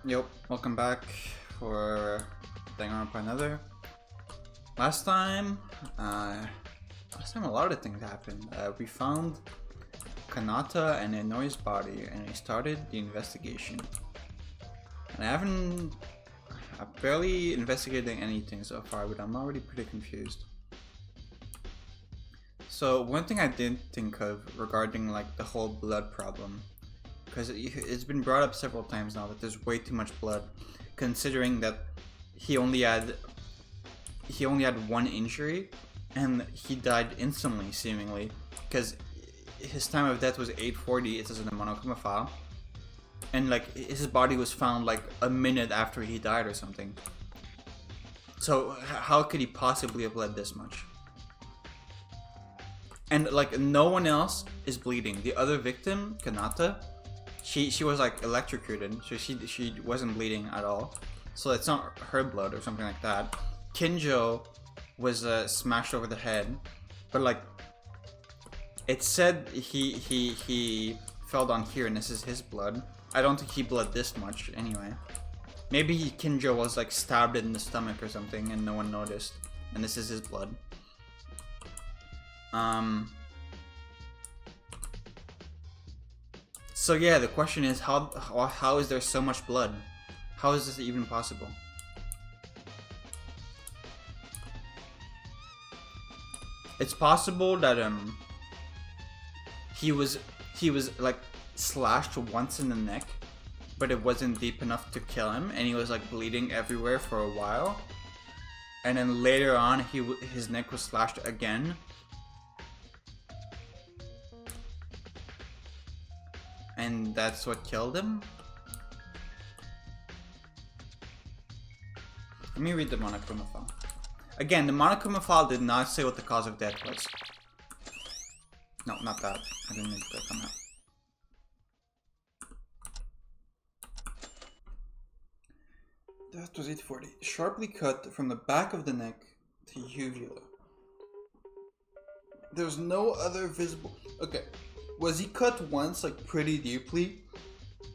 Yep, welcome back for Danganronpa another. Last time, a lot of things happened. We found Kanata and Inoi's body, and we started the investigation. And I'm barely investigating anything so far, but I'm already pretty confused. So one thing I didn't think of regarding like the whole blood problem, because it's been brought up several times now that there's way too much blood, considering that he only had one injury and he died instantly seemingly, because his time of death was 8:40. It says in the Monokuma file, and like his body was found like a minute after he died or something. So how could he possibly have bled this much? And like no one else is bleeding. The other victim, Kanata, she was like electrocuted, so she wasn't bleeding at all. So it's not her blood or something like that. Kinjo was smashed over the head, but like it said he fell down here and this is his blood. I don't think he bled this much anyway. Maybe Kinjo was like stabbed in the stomach or something and no one noticed, and this is his blood. So yeah, the question is how is there so much blood? How is this even possible? It's possible that he was like slashed once in the neck, but it wasn't deep enough to kill him, and he was like bleeding everywhere for a while, and then later on his neck was slashed again. And that's what killed him? Let me read the Monokuma file. Again, the Monokuma file did not say what the cause of death was. No, not that. I didn't mean to click on that. That was 8:40. Sharply cut from the back of the neck to uvula. There's no other visible... Okay. Was he cut once, like pretty deeply,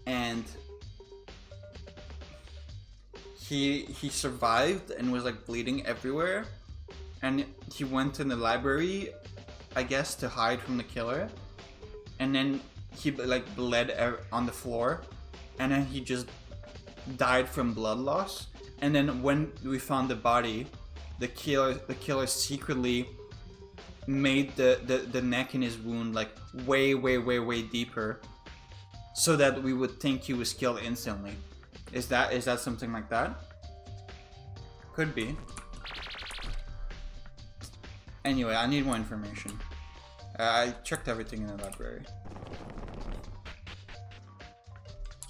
and he survived and was like bleeding everywhere, and he went in the library, I guess, to hide from the killer, and then he like bled on the floor, and then he just died from blood loss, and then when we found the body, the killer secretly made the neck in his wound like way deeper, so that we would think he was killed instantly. Is that something like that? Could be. Anyway, I need more information. I checked everything in the library.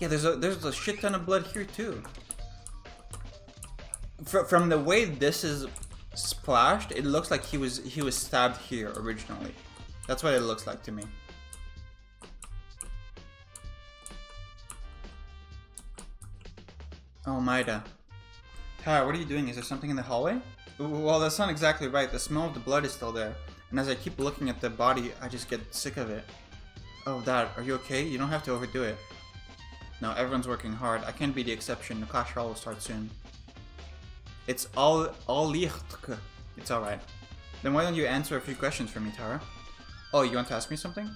Yeah, there's a shit ton of blood here too. From the way this is splashed, it looks like he was stabbed here originally. That's what it looks like to me. Oh, Maida. Tara, what are you doing? Is there something in the hallway? Well, that's not exactly right. The smell of the blood is still there. And as I keep looking at the body, I just get sick of it. Oh, Dad, are you okay? You don't have to overdo it. No, everyone's working hard. I can't be the exception. The class trial will start soon. It's all licht. It's alright. Then why don't you answer a few questions for me, Tara? Oh, you want to ask me something?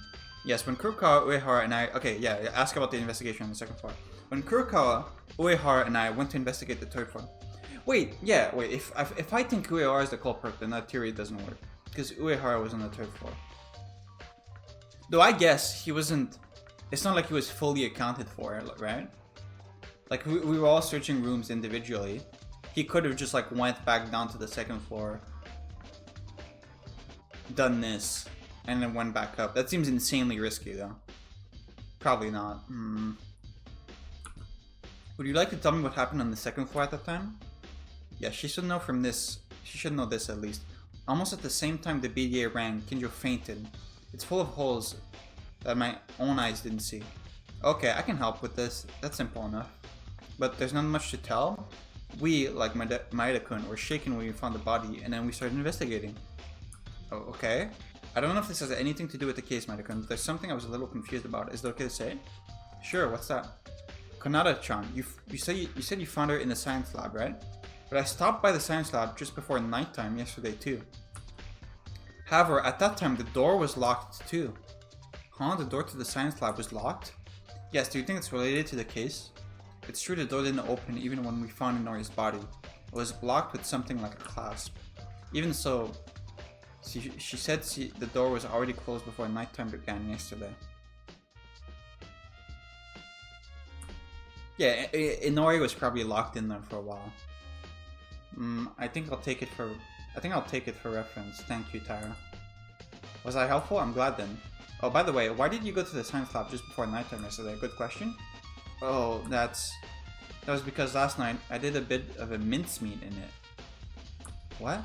Yes, when Kurokawa, Uehara, and I... Okay, yeah, ask about the investigation on the second floor. When Kurokawa, Uehara, and I went to investigate the third floor... Wait, if I think Uehara is the culprit, then that theory doesn't work. Because Uehara was on the third floor. Though I guess he wasn't... It's not like he was fully accounted for, right? Like, we were all searching rooms individually. He could have just like went back down to the second floor, done this, and then went back up. That seems insanely risky though. Probably not. Would you like to tell me what happened on the second floor at that time? Yeah, she should know from this. She should know this at least. Almost at the same time the BDA rang, Kinjo fainted. It's full of holes that my own eyes didn't see. Okay, I can help with this. That's simple enough. But there's not much to tell. We, like Maeda-kun, were shaken when we found the body, and then we started investigating. Oh, okay. I don't know if this has anything to do with the case, Maeda-kun, but there's something I was a little confused about. Is it okay to say? Sure, what's that? Kanata-chan, you said you found her in the science lab, right? But I stopped by the science lab just before nighttime yesterday too. However, at that time the door was locked too. Huh? The door to the science lab was locked? Yes, do you think it's related to the case? It's true the door didn't open even when we found Inori's body. It was blocked with something like a clasp. Even so, she said the door was already closed before nighttime began yesterday. Yeah, Inori was probably locked in there for a while. I think I'll take it for reference. Thank you, Tara. Was I helpful? I'm glad then. Oh, by the way, why did you go to the science lab just before nighttime yesterday? Good question. Oh, that was because last night I did a bit of a mincemeat in it. What?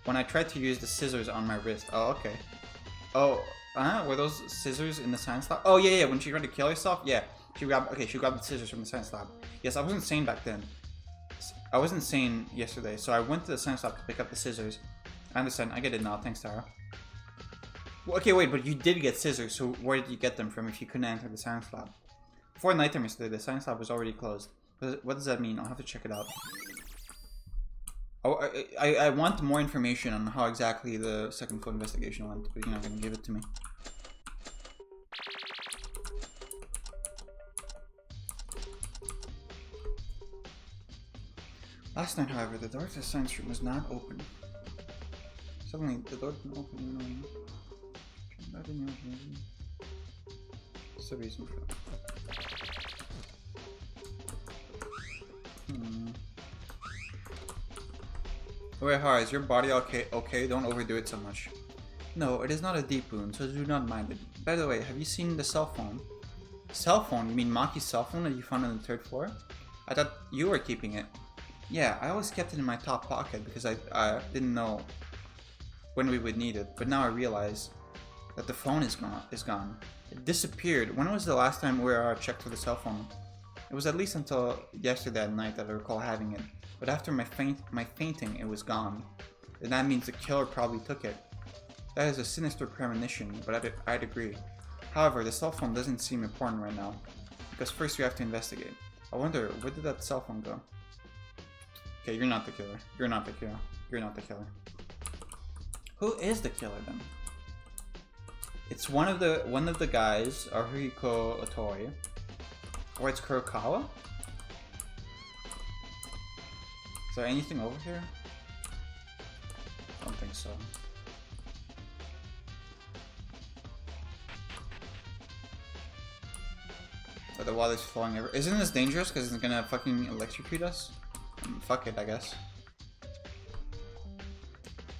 When I tried to use the scissors on my wrist. Oh, okay. Oh, were those scissors in the science lab? Oh, yeah, when she tried to kill herself? Yeah. She grabbed the scissors from the science lab. Yes, I wasn't sane back then. I wasn't sane yesterday, so I went to the science lab to pick up the scissors. I understand. I get it now. Thanks, Tara. Well, okay, wait, but you did get scissors, so where did you get them from if you couldn't enter the science lab? Before nighttime yesterday, the science lab was already closed. What does that mean? I'll have to check it out. Oh, I want more information on how exactly the second floor investigation went, but you're not going to give it to me. Last night, however, the door to the science room was not open. Suddenly, the door didn't open. What's the reason for that? Wait, Hara, is your body okay? Okay, don't overdo it so much. No, it is not a deep wound, so do not mind it. By the way, have you seen the cell phone? Cell phone? You mean Maki's cell phone that you found on the 3rd floor? I thought you were keeping it. Yeah, I always kept it in my top pocket because I didn't know when we would need it, but now I realize that the phone is gone. It disappeared. When was the last time we checked for the cell phone? It was at least until yesterday at night that I recall having it, but after my fainting, it was gone. And that means the killer probably took it. That is a sinister premonition, but I'd agree. However, the cell phone doesn't seem important right now, because first we have to investigate. I wonder, where did that cell phone go? Okay, you're not the killer. You're not the killer. You're not the killer. Who is the killer then? It's one of the guys, Aruhiko Otori. Or it's Kurokawa? Is there anything over here? I don't think so. But the water's flowing everywhere. Isn't this dangerous because it's gonna fucking electrocute us? Fuck it, I guess.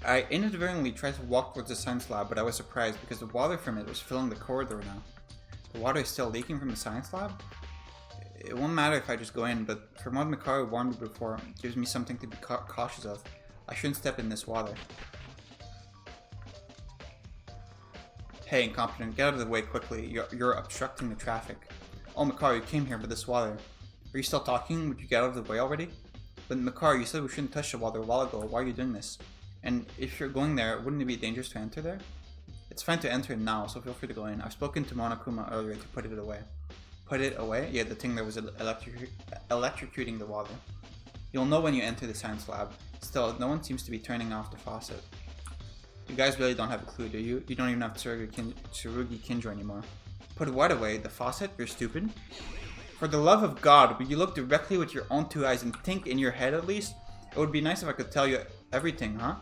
I inadvertently tried to walk towards the science lab, but I was surprised because the water from it was filling the corridor now. The water is still leaking from the science lab? It won't matter if I just go in, but from what Mikaru warned me before, it gives me something to be cautious of. I shouldn't step in this water. Hey, incompetent, get out of the way quickly. You're obstructing the traffic. Oh, Mikaru, you came here with this water. Are you still talking? Would you get out of the way already? But Mikaru, you said we shouldn't touch the water a while ago. Why are you doing this? And if you're going there, wouldn't it be dangerous to enter there? It's fine to enter now, so feel free to go in. I've spoken to Monokuma earlier to put it away. Put it away? Yeah, the thing that was electrocuting the water. You'll know when you enter the science lab. Still, no one seems to be turning off the faucet. You guys really don't have a clue, do you? You don't even have Tsurugi Kinjo anymore. Put what away? The faucet? You're stupid? For the love of God, would you look directly with your own 2 eyes and think in your head at least? It would be nice if I could tell you everything, huh?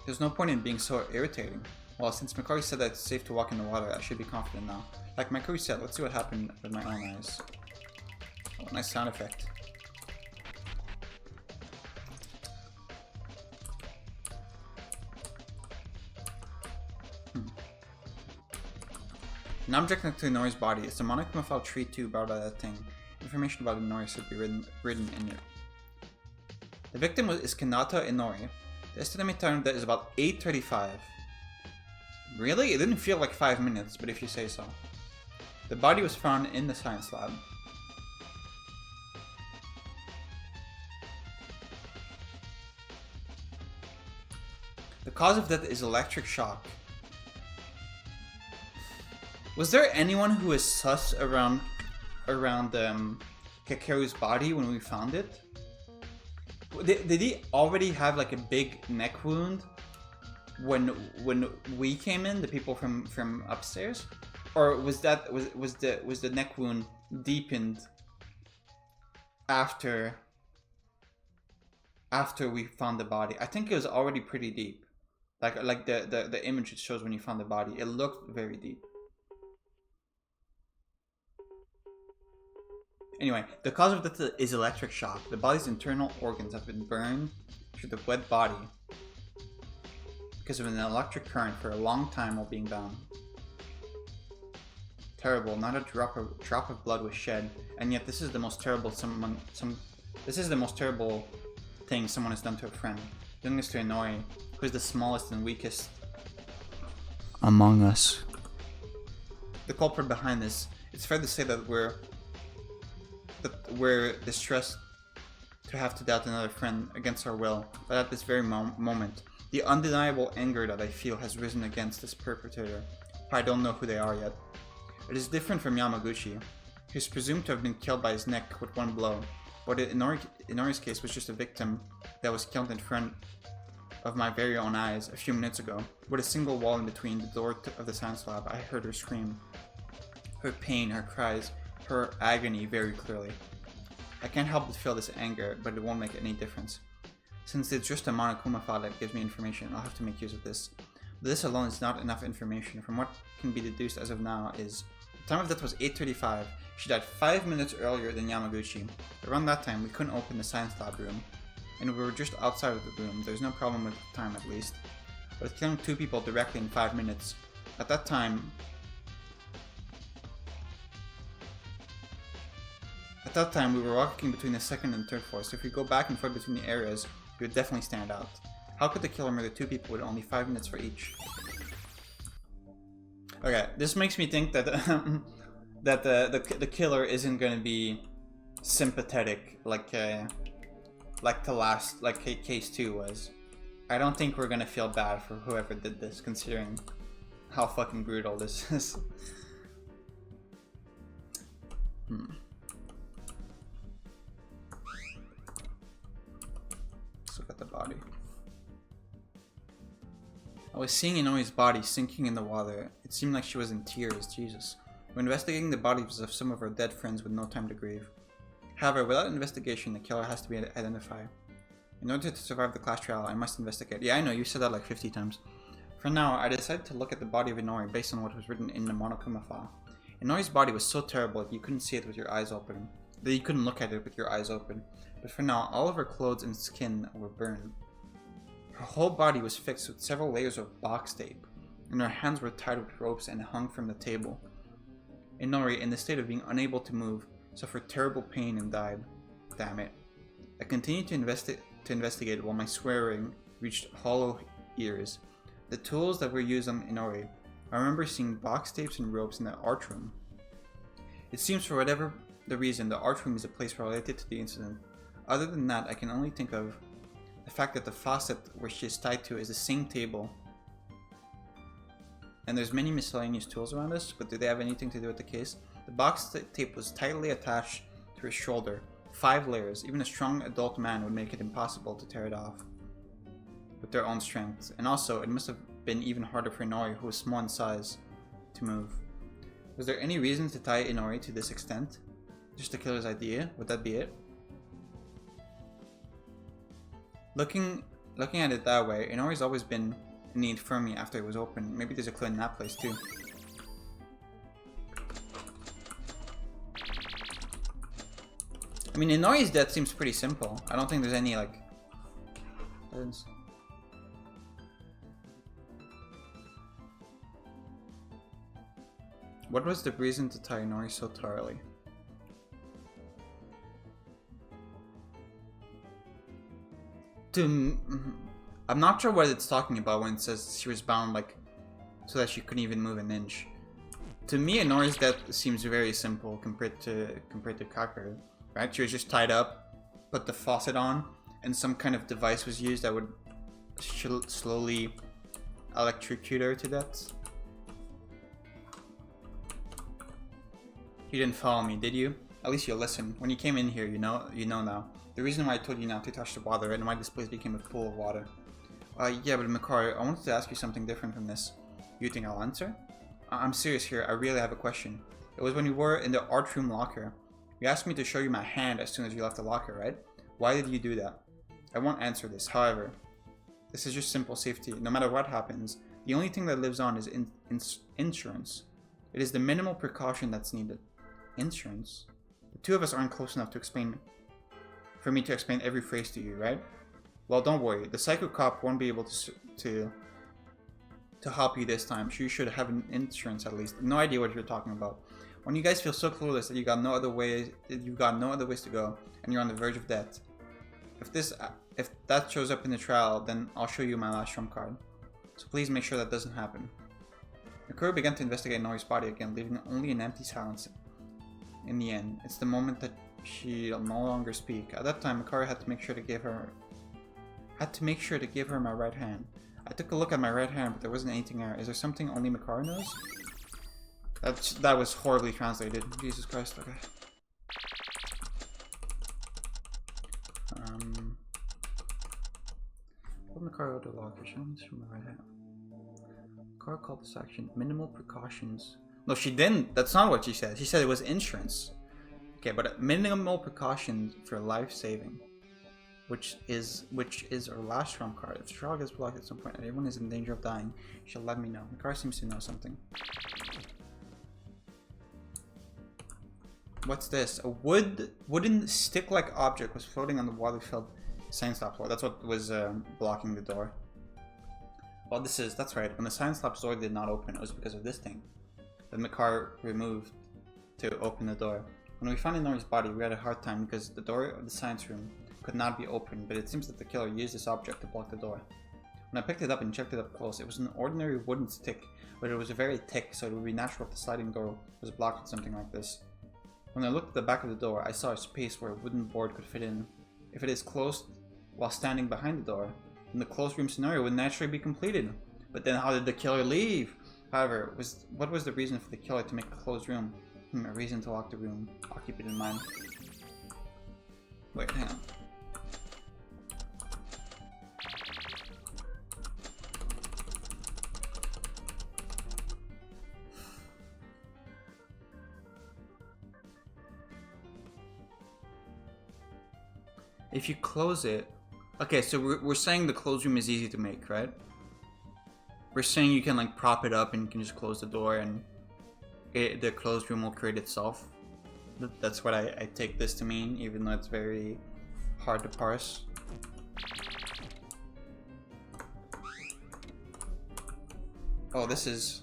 There's no point in being so irritating. Well, since Mikaru said that it's safe to walk in the water, I should be confident now. Like Mikaru said, let's see what happened with my own eyes. Oh, nice sound effect. An object next to Inori's body. It's the Monokuma file tree 2 brought by that thing. Information about Inori should be written in it. The victim is Kanata Inori. The estimated time that is about 8:35. Really? It didn't feel like 5 minutes, but if you say so. The body was found in the science lab. The cause of death is electric shock. Was there anyone who was sus around Kakeru's body when we found it? Did he already have like a big neck wound when we came in, the people from upstairs, or was the neck wound deepened after we found the body? I think it was already pretty deep. Like the image it shows when you found the body, it looked very deep. Anyway, the cause of death is electric shock. The body's internal organs have been burned through the wet body because of an electric current for a long time while being bound. Terrible. Not a drop of blood was shed, and yet this is the most terrible this is the most terrible thing someone has done to a friend. Doing this to Inori, who is the smallest and weakest among us. The culprit behind this. It's fair to say that we're distressed to have to doubt another friend against our will, but at this very moment, the undeniable anger that I feel has risen against this perpetrator. I don't know who they are yet. It is different from Yamaguchi, who is presumed to have been killed by his neck with one blow, but Inori's case was just a victim that was killed in front of my very own eyes a few minutes ago. With a single wall in between the door of the science lab, I heard her scream. Her pain, her cries, her agony very clearly. I can't help but feel this anger, but it won't make any difference. Since it's just a Monokuma file that gives me information, I'll have to make use of this. But this alone is not enough information. From what can be deduced as of now is, the time of death was 8:35. She died 5 minutes earlier than Yamaguchi. Around that time, we couldn't open the science lab room, and we were just outside of the room. There's no problem with the time, at least. But killing 2 people directly in 5 minutes. At that time, we were walking between the second and third floor, so if we go back and forth between the areas, we would definitely stand out. How could the killer murder 2 people with only 5 minutes for each? Okay, this makes me think that that the killer isn't going to be sympathetic like case 2 was. I don't think we're going to feel bad for whoever did this, considering how fucking brutal this is. Let's look at the body. I was seeing Inori's body sinking in the water. It seemed like she was in tears. Jesus. We're investigating the bodies of some of our dead friends with no time to grieve. However, without investigation, the killer has to be identified. In order to survive the class trial, I must investigate. Yeah, I know, you said that like 50 times. For now, I decided to look at the body of Inori based on what was written in the Monokuma file. Inori's body was so terrible that you couldn't see it with your eyes open. That you couldn't look at it with your eyes open. But for now, all of her clothes and skin were burned. Her whole body was fixed with several layers of box tape, and her hands were tied with ropes and hung from the table. Inori, in the state of being unable to move, suffered terrible pain and died. Damn it. I continued to investigate while my swearing reached hollow ears. The tools that were used on Inori, I remember seeing box tapes and ropes in the art room. It seems for whatever the reason, the art room is a place related to the incident. Other than that, I can only think of the fact that the faucet where she is tied to is the same table. And there's many miscellaneous tools around us, but do they have anything to do with the case? The box tape was tightly attached to her shoulder. 5 layers. Even a strong adult man would make it impossible to tear it off with their own strength. And also, it must have been even harder for Inori, who was small in size, to move. Was there any reason to tie Inori to this extent? Just the killer's idea? Would that be it? Looking at it that way, Inori's always been in the infirmary after it was open. Maybe there's a clue in that place too. I mean, Inori's death seems pretty simple. I don't think there's any, like... What was the reason to tie Inori so thoroughly? I'm not sure what it's talking about when it says she was bound, like, so that she couldn't even move an inch. To me, Inori's death seems very simple compared to Kakeru, right? She was just tied up, put the faucet on, and some kind of device was used that would slowly electrocute her to death. You didn't follow me, did you? At least you listened. When you came in here, you know now. The reason why I told you not to touch the water and why this place became a pool of water. Yeah, but Makari, I wanted to ask you something different from this. You think I'll answer? I'm serious here, I really have a question. It was when you were in the art room locker. You asked me to show you my hand as soon as you left the locker, right? Why did you do that? I won't answer this, however. This is just simple safety. No matter what happens, the only thing that lives on is insurance. It is the minimal precaution that's needed. Insurance? The two of us aren't close enough for me to explain every phrase to you, right? Well, don't worry. The psycho cop won't be able to help you this time. You should have an insurance at least. No idea what you're talking about. When you guys feel so clueless that you got no other ways to go, and you're on the verge of death. If that shows up in the trial, then I'll show you my last trump card. So please make sure that doesn't happen. The crew began to investigate Nori's body again, leaving only an empty silence. In the end, it's the moment that she'll no longer speak. At that time, Makari had to make sure to give her my right hand. I took a look at my right hand, but there wasn't anything there. Is there something only Makari knows? That was horribly translated. Jesus Christ, okay. Put Makari out of the locker. Show me from my right hand. Makari called this action minimal precautions. No, she didn't. That's not what she said. She said it was insurance. Okay, but minimal precautions for life saving. Which is our last trump card. If the trial gets blocked at some point and everyone is in danger of dying, she'll let me know. Makari seems to know something. What's this? A wooden stick-like object was floating on the water-filled science lab floor. That's what was blocking the door. Well, that's right. When the science lab's door did not open, it was because of this thing that Makari removed to open the door. When we found Nori's body, we had a hard time because the door of the science room could not be opened, but it seems that the killer used this object to block the door. When I picked it up and checked it up close, it was an ordinary wooden stick, but it was very thick, so it would be natural if the sliding door was blocked with something like this. When I looked at the back of the door, I saw a space where a wooden board could fit in. If it is closed while standing behind the door, then the closed room scenario would naturally be completed. But then how did the killer leave? However, what was the reason for the killer to make a closed room? A reason to lock the room. I'll keep it in mind. Wait, hang on. If you close it... Okay, so we're saying the closed room is easy to make, right? We're saying you can like prop it up and you can just close the door and the closed room will create itself. That's what I take this to mean, even though it's very hard to parse. Oh, this is...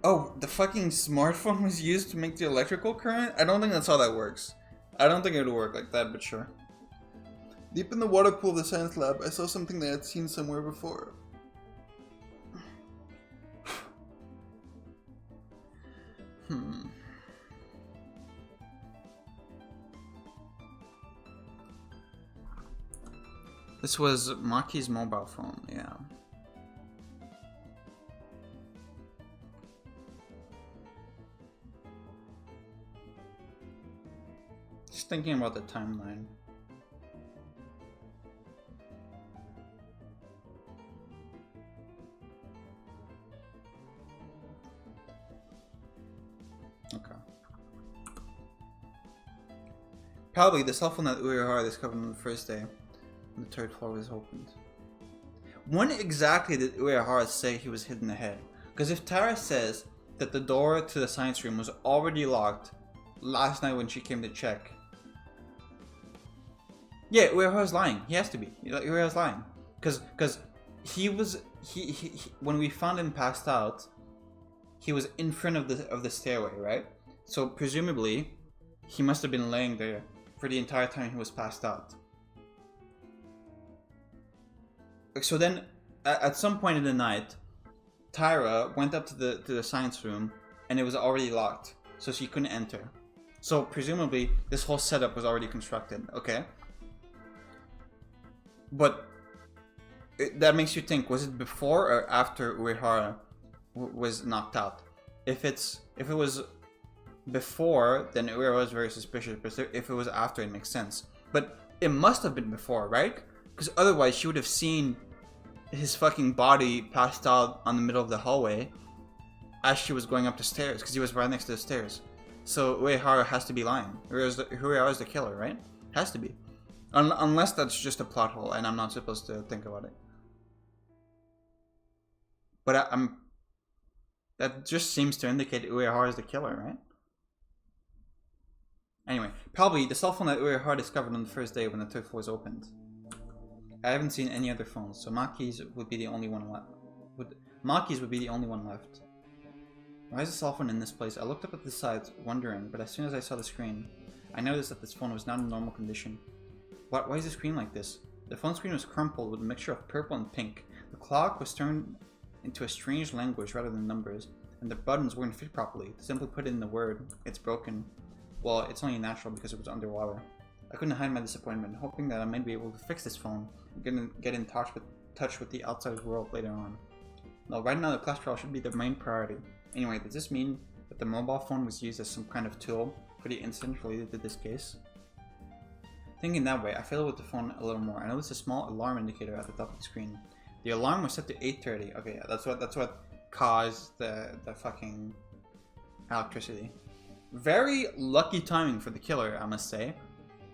Oh, the fucking smartphone was used to make the electrical current? I don't think that's how that works. I don't think it would work like that, but sure. Deep in the water pool of the science lab, I saw something that I had seen somewhere before. This was Maki's mobile phone, yeah. Just thinking about the timeline. Okay. Probably the cell phone that Uehara discovered on the first day when the third floor was opened. When exactly did Uehara say he was hidden ahead? Because if Tara says that the door to the science room was already locked last night when she came to check. Yeah, Uehara's lying. He has to be. Uehara's lying. Because he when we found him passed out, he was in front of the stairway, right? So presumably, he must have been laying there for the entire time he was passed out. So then, at some point in the night, Tyra went up to the science room, and it was already locked, so she couldn't enter. So presumably, this whole setup was already constructed. Okay. But that makes you think: was it before or after Uehara was knocked out? If it was before, then it was very suspicious. But if it was after, it makes sense. But it must have been before, right? Because otherwise, she would have seen his fucking body passed out on the middle of the hallway as she was going up the stairs, because he was right next to the stairs. So Uehara has to be lying. Uehara is the killer, right? Has to be. Unless that's just a plot hole and I'm not supposed to think about it. But that just seems to indicate Uehara is the killer, right? Anyway, probably the cell phone that Uehara discovered on the first day when the third floor was opened. I haven't seen any other phones, so Maki's would be the only one left. Maki's would be the only one left. Why is the cell phone in this place? I looked up at the sides, wondering, but as soon as I saw the screen, I noticed that this phone was not in normal condition. Why is the screen like this? The phone screen was crumpled with a mixture of purple and pink. The clock was turned into a strange language rather than numbers, and the buttons weren't fit properly. To simply put in the word, it's broken. Well, it's only natural because it was underwater. I couldn't hide my disappointment, hoping that I might be able to fix this phone and get in touch with the outside world later on. No, right now the class trial should be the main priority. Anyway, does this mean that the mobile phone was used as some kind of tool for the incident related to this case? Thinking that way, I fiddled with the phone a little more. I noticed a small alarm indicator at the top of the screen. The alarm was set to 8:30. Okay, that's what caused the fucking electricity. Very lucky timing for the killer, I must say.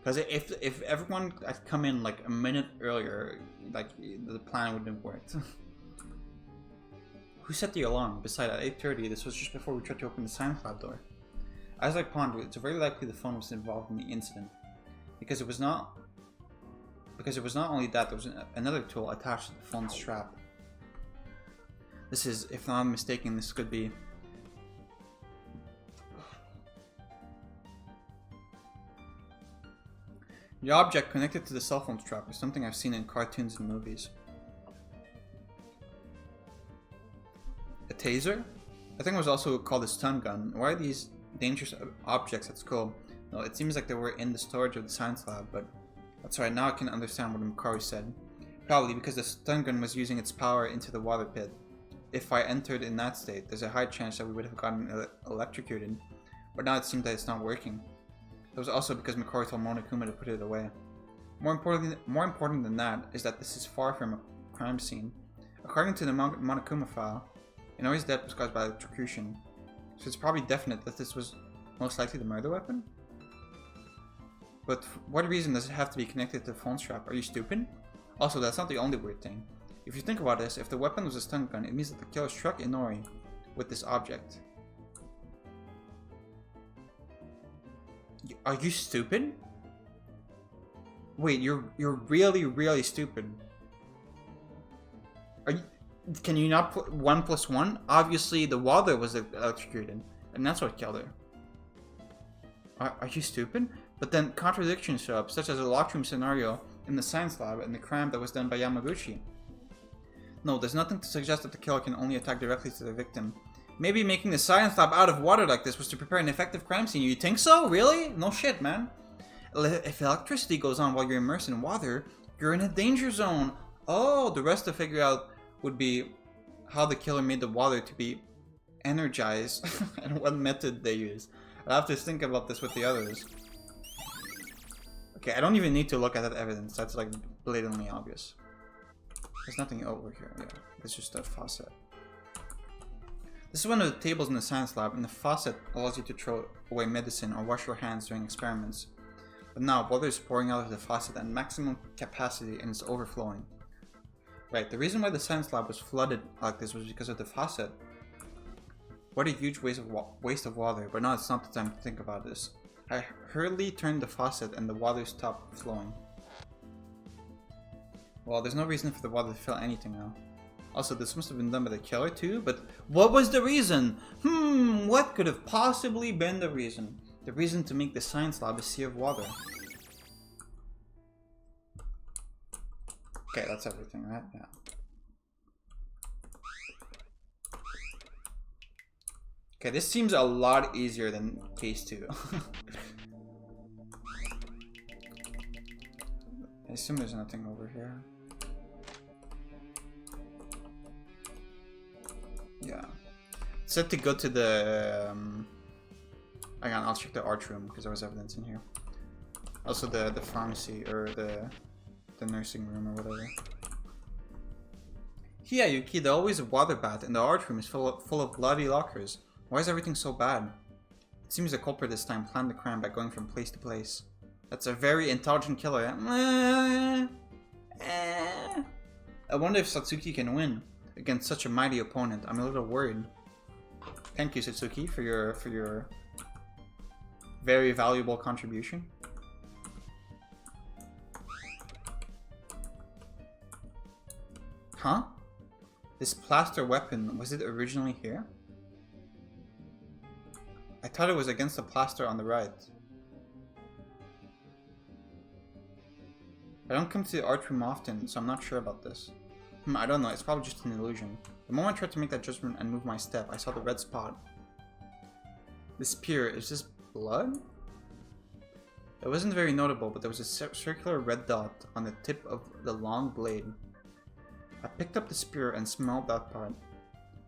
Because if everyone had come in like a minute earlier, like the plan wouldn't have worked. Who set the alarm? Besides, at 8:30, this was just before we tried to open the science lab door. As I pondered, it's very likely the phone was involved in the incident, because it was not only that, there was another tool attached to the phone's strap. This is, if not mistaken, this could be. The object connected to the cell phone strap is something I've seen in cartoons and movies. A taser? I think it was also called a stun gun. Why are these dangerous objects at school? No, it seems like they were in the storage of the science lab, but that's right, now I can understand what Makaru said. Probably because the stun gun was using its power into the water pit. If I entered in that state, there's a high chance that we would have gotten electrocuted, but now it seems that it's not working. It was also because Makaru told Monokuma to put it away. More important than that is that this is far from a crime scene. According to the Monokuma file, Inori's death was caused by electrocution, so it's probably definite that this was most likely the murder weapon? But for what reason does it have to be connected to the phone strap? Are you stupid? Also, that's not the only weird thing. If you think about this, if the weapon was a stun gun, it means that the killer struck Inori with this object. Are you stupid? Wait, you're really, really stupid. Are you? Can you not put 1 + 1? Obviously, the water was electrocuted, and that's what killed her. Are you stupid? But then contradictions show up, such as a locked room scenario in the science lab and the crime that was done by Yamaguchi. No, there's nothing to suggest that the killer can only attack directly to the victim. Maybe making the science lab out of water like this was to prepare an effective crime scene. You think so? Really? No shit, man. If electricity goes on while you're immersed in water, you're in a danger zone. Oh, the rest to figure out would be how the killer made the water to be energized and what method they use. I'll have to think about this with the others. Okay, I don't even need to look at that evidence. That's like blatantly obvious. There's nothing over here. Yeah, it's just a faucet. This is one of the tables in the science lab, and the faucet allows you to throw away medicine or wash your hands during experiments. But now, water is pouring out of the faucet at maximum capacity and it's overflowing. Right, the reason why the science lab was flooded like this was because of the faucet. What a huge waste of water, but now it's not the time to think about this. I hurriedly turned the faucet and the water stopped flowing. Well, there's no reason for the water to fill anything now. Also, this must have been done by the killer too, but what was the reason? What could have possibly been the reason? The reason to make the science lab a sea of water. Okay, that's everything, right? Yeah. Okay, this seems a lot easier than case 2. I assume there's nothing over here. Yeah. It's set to go to the Again, I'll check the art room because there was evidence in here. Also the pharmacy or the nursing room or whatever. Yeah, Yuki, the always water bath in the art room is full of bloody lockers. Why is everything so bad? It seems the culprit this time planned the crime by going from place to place. That's a very intelligent killer. I wonder if Satsuki can win against such a mighty opponent. I'm a little worried. Thank you, Satsuki, for your very valuable contribution. Huh? This plaster weapon, was it originally here? I thought it was against the plaster on the right. I don't come to the art room often, so I'm not sure about this. I don't know, it's probably just an illusion. The moment I tried to make that judgment and move my step, I saw the red spot. This spear, is this blood? It wasn't very notable, but there was a circular red dot on the tip of the long blade. I picked up the spear and smelled that part.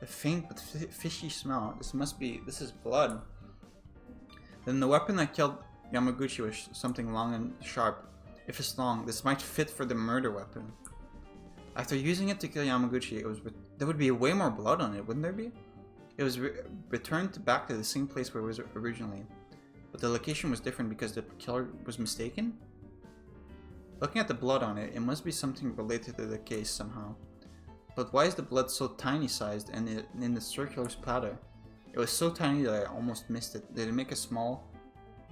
A faint but fishy smell. This is blood. Then the weapon that killed Yamaguchi was something long and sharp. If it's long, this might fit for the murder weapon. After using it to kill Yamaguchi, there would be way more blood on it, wouldn't there be? It was returned back to the same place where it was originally, but the location was different because the killer was mistaken? Looking at the blood on it, it must be something related to the case somehow. But why is the blood so tiny sized and in the circular splatter? It was so tiny that I almost missed it. Did it make a small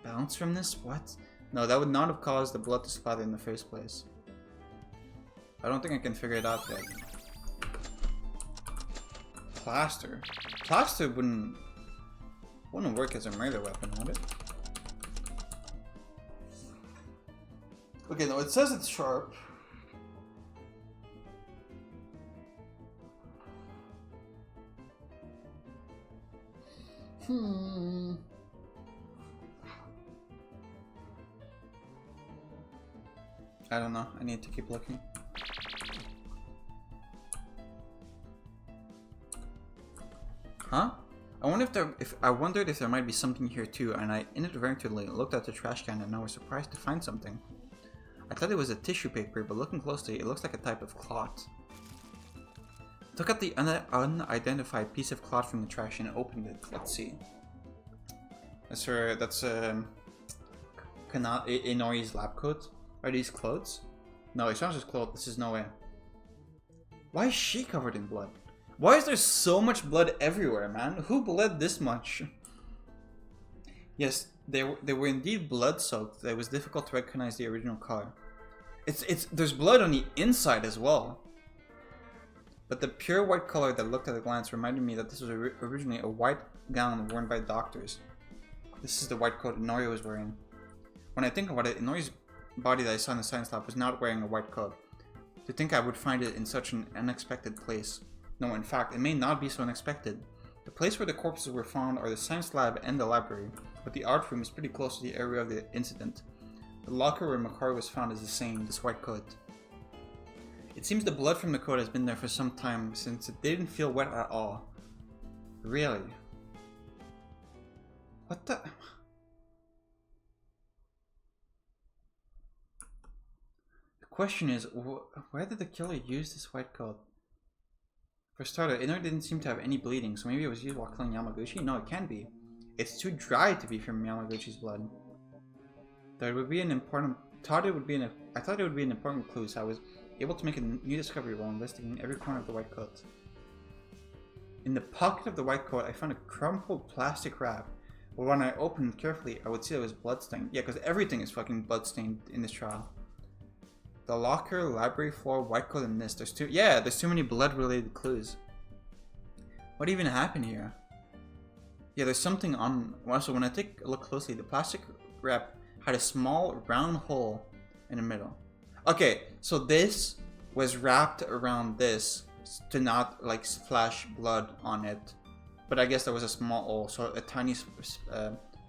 bounce from this? What? No, that would not have caused the blood to splatter in the first place. I don't think I can figure it out yet. Plaster. Plaster wouldn't work as a murder weapon, would it? Okay, no, it says it's sharp. I don't know. I need to keep looking. Huh? I wondered if there might be something here too, and I inadvertently looked at the trash can and I was surprised to find something. I thought it was a tissue paper, but looking closely, it looks like a type of cloth. I took out the unidentified piece of cloth from the trash and opened it. Let's see. That's Inori's lab coat. Are these clothes? No, it's not just clothes. This is no way. Why is she covered in blood? Why is there so much blood everywhere, man? Who bled this much? Yes, they were indeed blood-soaked. It was difficult to recognize the original color. There's blood on the inside as well. But the pure white color that looked at a glance reminded me that this was originally a white gown worn by doctors. This is the white coat Inori was wearing. When I think about it, Inori's body that I saw in the science lab was not wearing a white coat. To think I would find it in such an unexpected place. No, in fact, it may not be so unexpected. The place where the corpses were found are the science lab and the library, but the art room is pretty close to the area of the incident. The locker where Makari was found is the same, this white coat. It seems the blood from the coat has been there for some time, since it didn't feel wet at all. Really? What the... The question is, where did the killer use this white coat? For starter, Inori didn't seem to have any bleeding, so maybe it was used while killing Yamaguchi? No, it can't be. It's too dry to be from Yamaguchi's blood. There would be an important... I thought it would be an important clue, so I was able to make a new discovery while investigating every corner of the white coat. In the pocket of the white coat, I found a crumpled plastic wrap. But when I opened it carefully, I would see it was bloodstained. Yeah, because everything is fucking bloodstained in this trial. The locker, library floor, white coat, and this. There's too many blood-related clues. What even happened here? Yeah, there's something on... Well, so when I take a look closely, the plastic wrap had a small round hole in the middle. Okay, so this was wrapped around this to not like splash blood on it. But I guess there was a small hole, so a tiny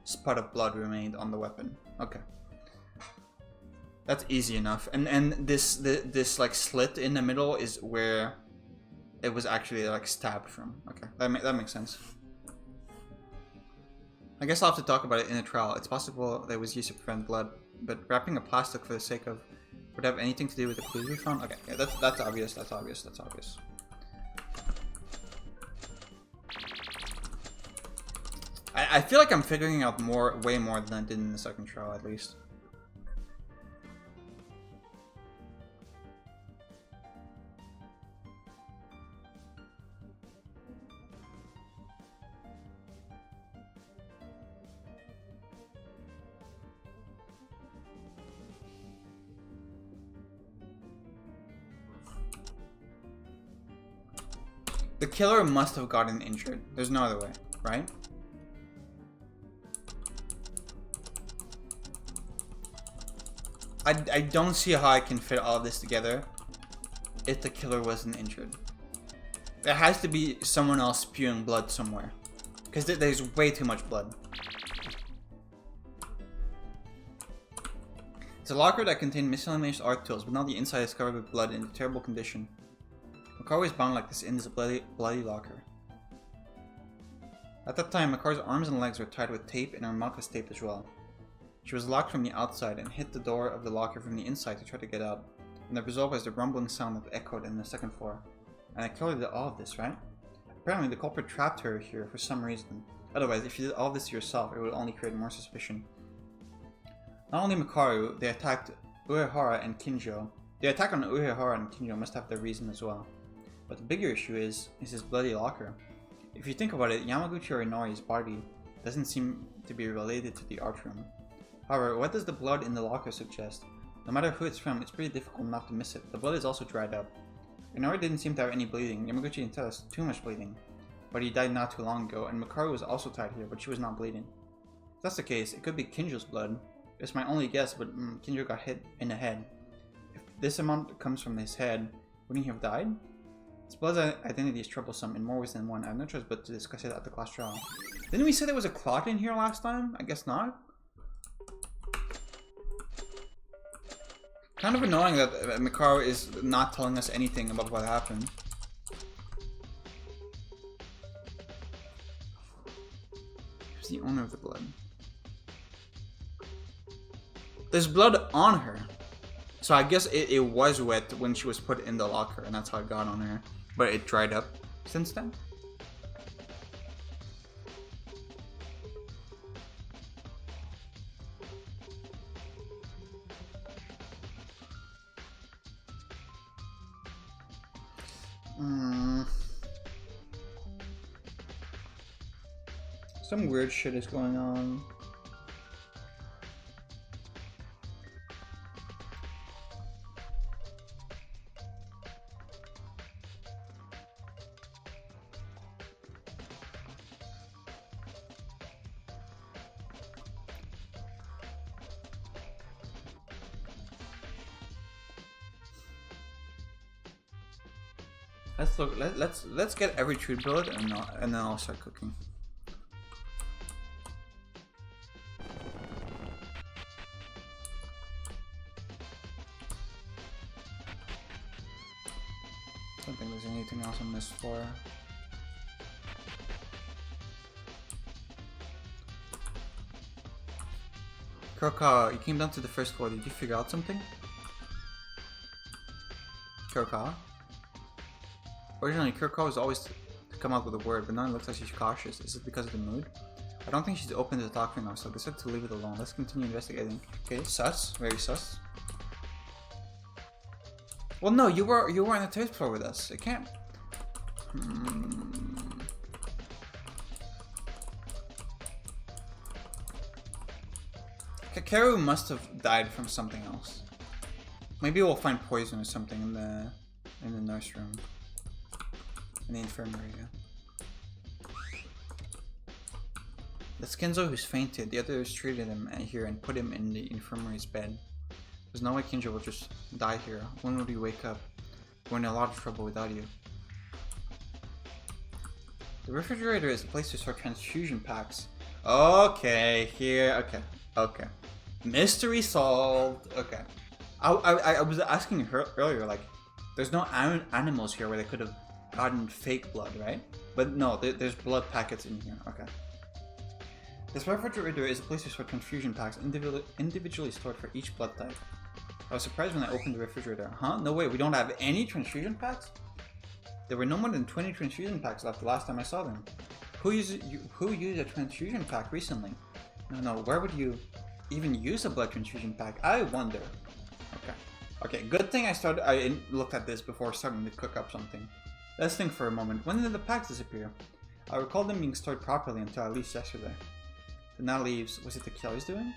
spot of blood remained on the weapon. Okay. That's easy enough. And this like slit in the middle is where it was actually like stabbed from. Okay, that makes sense. I guess I'll have to talk about it in a trial. It's possible that it was used to prevent blood, but wrapping a plastic for the sake of would have anything to do with the clues we found? Okay, yeah, that's obvious. That's obvious. That's obvious. I feel like I'm figuring out way more than I did in the second trial, at least. The killer must have gotten injured. There's no other way, right? I don't see how I can fit all of this together if the killer wasn't injured. There has to be someone else spewing blood somewhere, because there's way too much blood. It's a locker that contained miscellaneous art tools, but now the inside is covered with blood in a terrible condition. Makari was bound like this in this bloody locker. At that time, Makari's arms and legs were tied with tape and her mouth was taped as well. She was locked from the outside and hit the door of the locker from the inside to try to get out. And the result was the rumbling sound that echoed in the second floor. And the killer did all of this, right? Apparently, the culprit trapped her here for some reason. Otherwise, if you did all of this to yourself, it would only create more suspicion. Not only Makaru, they attacked Uehara and Kinjo. The attack on Uehara and Kinjo must have their reason as well. But the bigger issue is his bloody locker. If you think about it, Yamaguchi Inori's body doesn't seem to be related to the art room. However, what does the blood in the locker suggest? No matter who it's from, it's pretty difficult not to miss it. The blood is also dried up. Inori didn't seem to have any bleeding. Yamaguchi didn't tell us too much bleeding. But he died not too long ago, and Makaru was also tied here, but she was not bleeding. If that's the case, it could be Kinjo's blood. It's my only guess, but Kinjo got hit in the head. If this amount comes from his head, wouldn't he have died? This blood's identity is troublesome in more ways than one. I have no choice but to discuss it at the class trial. Didn't we say there was a clot in here last time? I guess not. Kind of annoying that Makaru is not telling us anything about what happened. Who's the owner of the blood? There's blood on her. So I guess it was wet when she was put in the locker, and that's how it got on her. But it dried up since then. Some weird shit is going on. Let's look. Let's get every true bullet and then I'll start cooking. I don't think there's anything else on this floor. Kurokawa, you came down to the first floor. Did you figure out something? Kurokawa? Originally, Kurokawa was always to come up with a word, but now it looks like she's cautious. Is it because of the mood? I don't think she's open to talking now, so I decided to leave it alone. Let's continue investigating. Okay, sus. Very sus. Well, no, you were on the third floor with us. It can't. Kakeru must have died from something else. Maybe we'll find poison or something in the nurse room. In the infirmary, yeah. That's Kenzo who's fainted. The others treated him here and put him in the infirmary's bed. There's no way Kenzo will just die here. When would he wake up? We're in a lot of trouble without you. The refrigerator is a place to store transfusion packs. Okay, here, okay. Mystery solved. Okay. I was asking her earlier, like, there's no animals here where they could have gotten fake blood, right? But no, there's blood packets in here. Okay. This refrigerator is a place to store transfusion packs individually stored for each blood type. I was surprised when I opened the refrigerator. Huh? No way, we don't have any transfusion packs? There were no more than 20 transfusion packs left the last time I saw them. Who used a transfusion pack recently? No, where would you even use a blood transfusion pack? I wonder. Okay, good thing I looked at this before starting to cook up something. Let's think for a moment. When did the packs disappear? I recall them being stored properly until at least yesterday. Then that leaves, was it the killer's doing?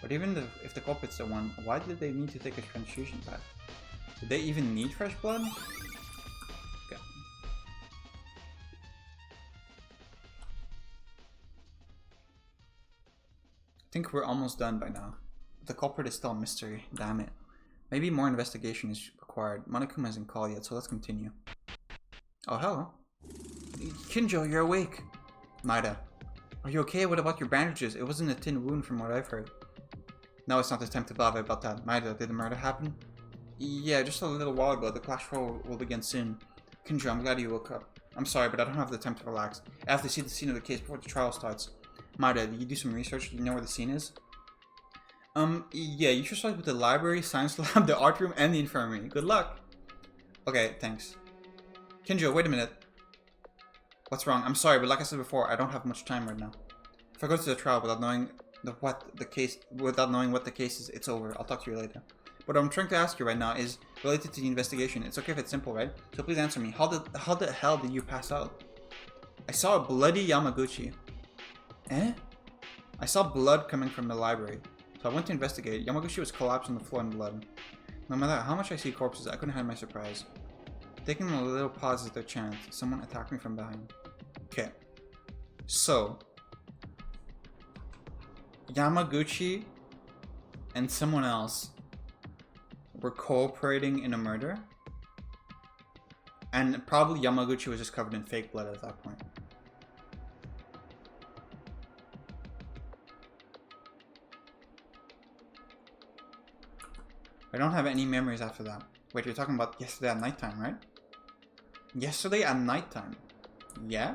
But even if the culprit's the one, why did they need to take a transfusion pack? Did they even need fresh blood? Okay. I think we're almost done by now. The culprit is still a mystery, damn it. Maybe more investigation is required. Monokuma hasn't called yet, so let's continue. Oh, hello. Kinjo, you're awake. Maida, are you okay? What about your bandages? It wasn't a thin wound from what I've heard. No, it's not the time to bother about that. Maida, did the murder happen? Yeah, just a little while ago. The clash roll will begin soon. Kinjo, I'm glad you woke up. I'm sorry, but I don't have the time to relax. I have to see the scene of the case before the trial starts. Maida, did you do some research? Do you know where the scene is? Yeah, you should start with the library, science lab, the art room, and the infirmary. Good luck! Okay, thanks. Kinjo, wait a minute. What's wrong? I'm sorry, but like I said before, I don't have much time right now. If I go to the trial without knowing what the case is, it's over. I'll talk to you later. What I'm trying to ask you right now is related to the investigation. It's okay if it's simple, right? So please answer me. How the hell did you pass out? I saw a bloody Yamaguchi. Eh? I saw blood coming from the library. So I went to investigate. Yamaguchi was collapsed on the floor in blood. No matter how much I see corpses, I couldn't hide my surprise. Taking a little pause is their chance. Someone attacked me from behind. Okay. So Yamaguchi and someone else were cooperating in a murder. And probably Yamaguchi was just covered in fake blood at that point. I don't have any memories after that. Wait, you're talking about yesterday at nighttime, right? Yesterday at nighttime? Yeah?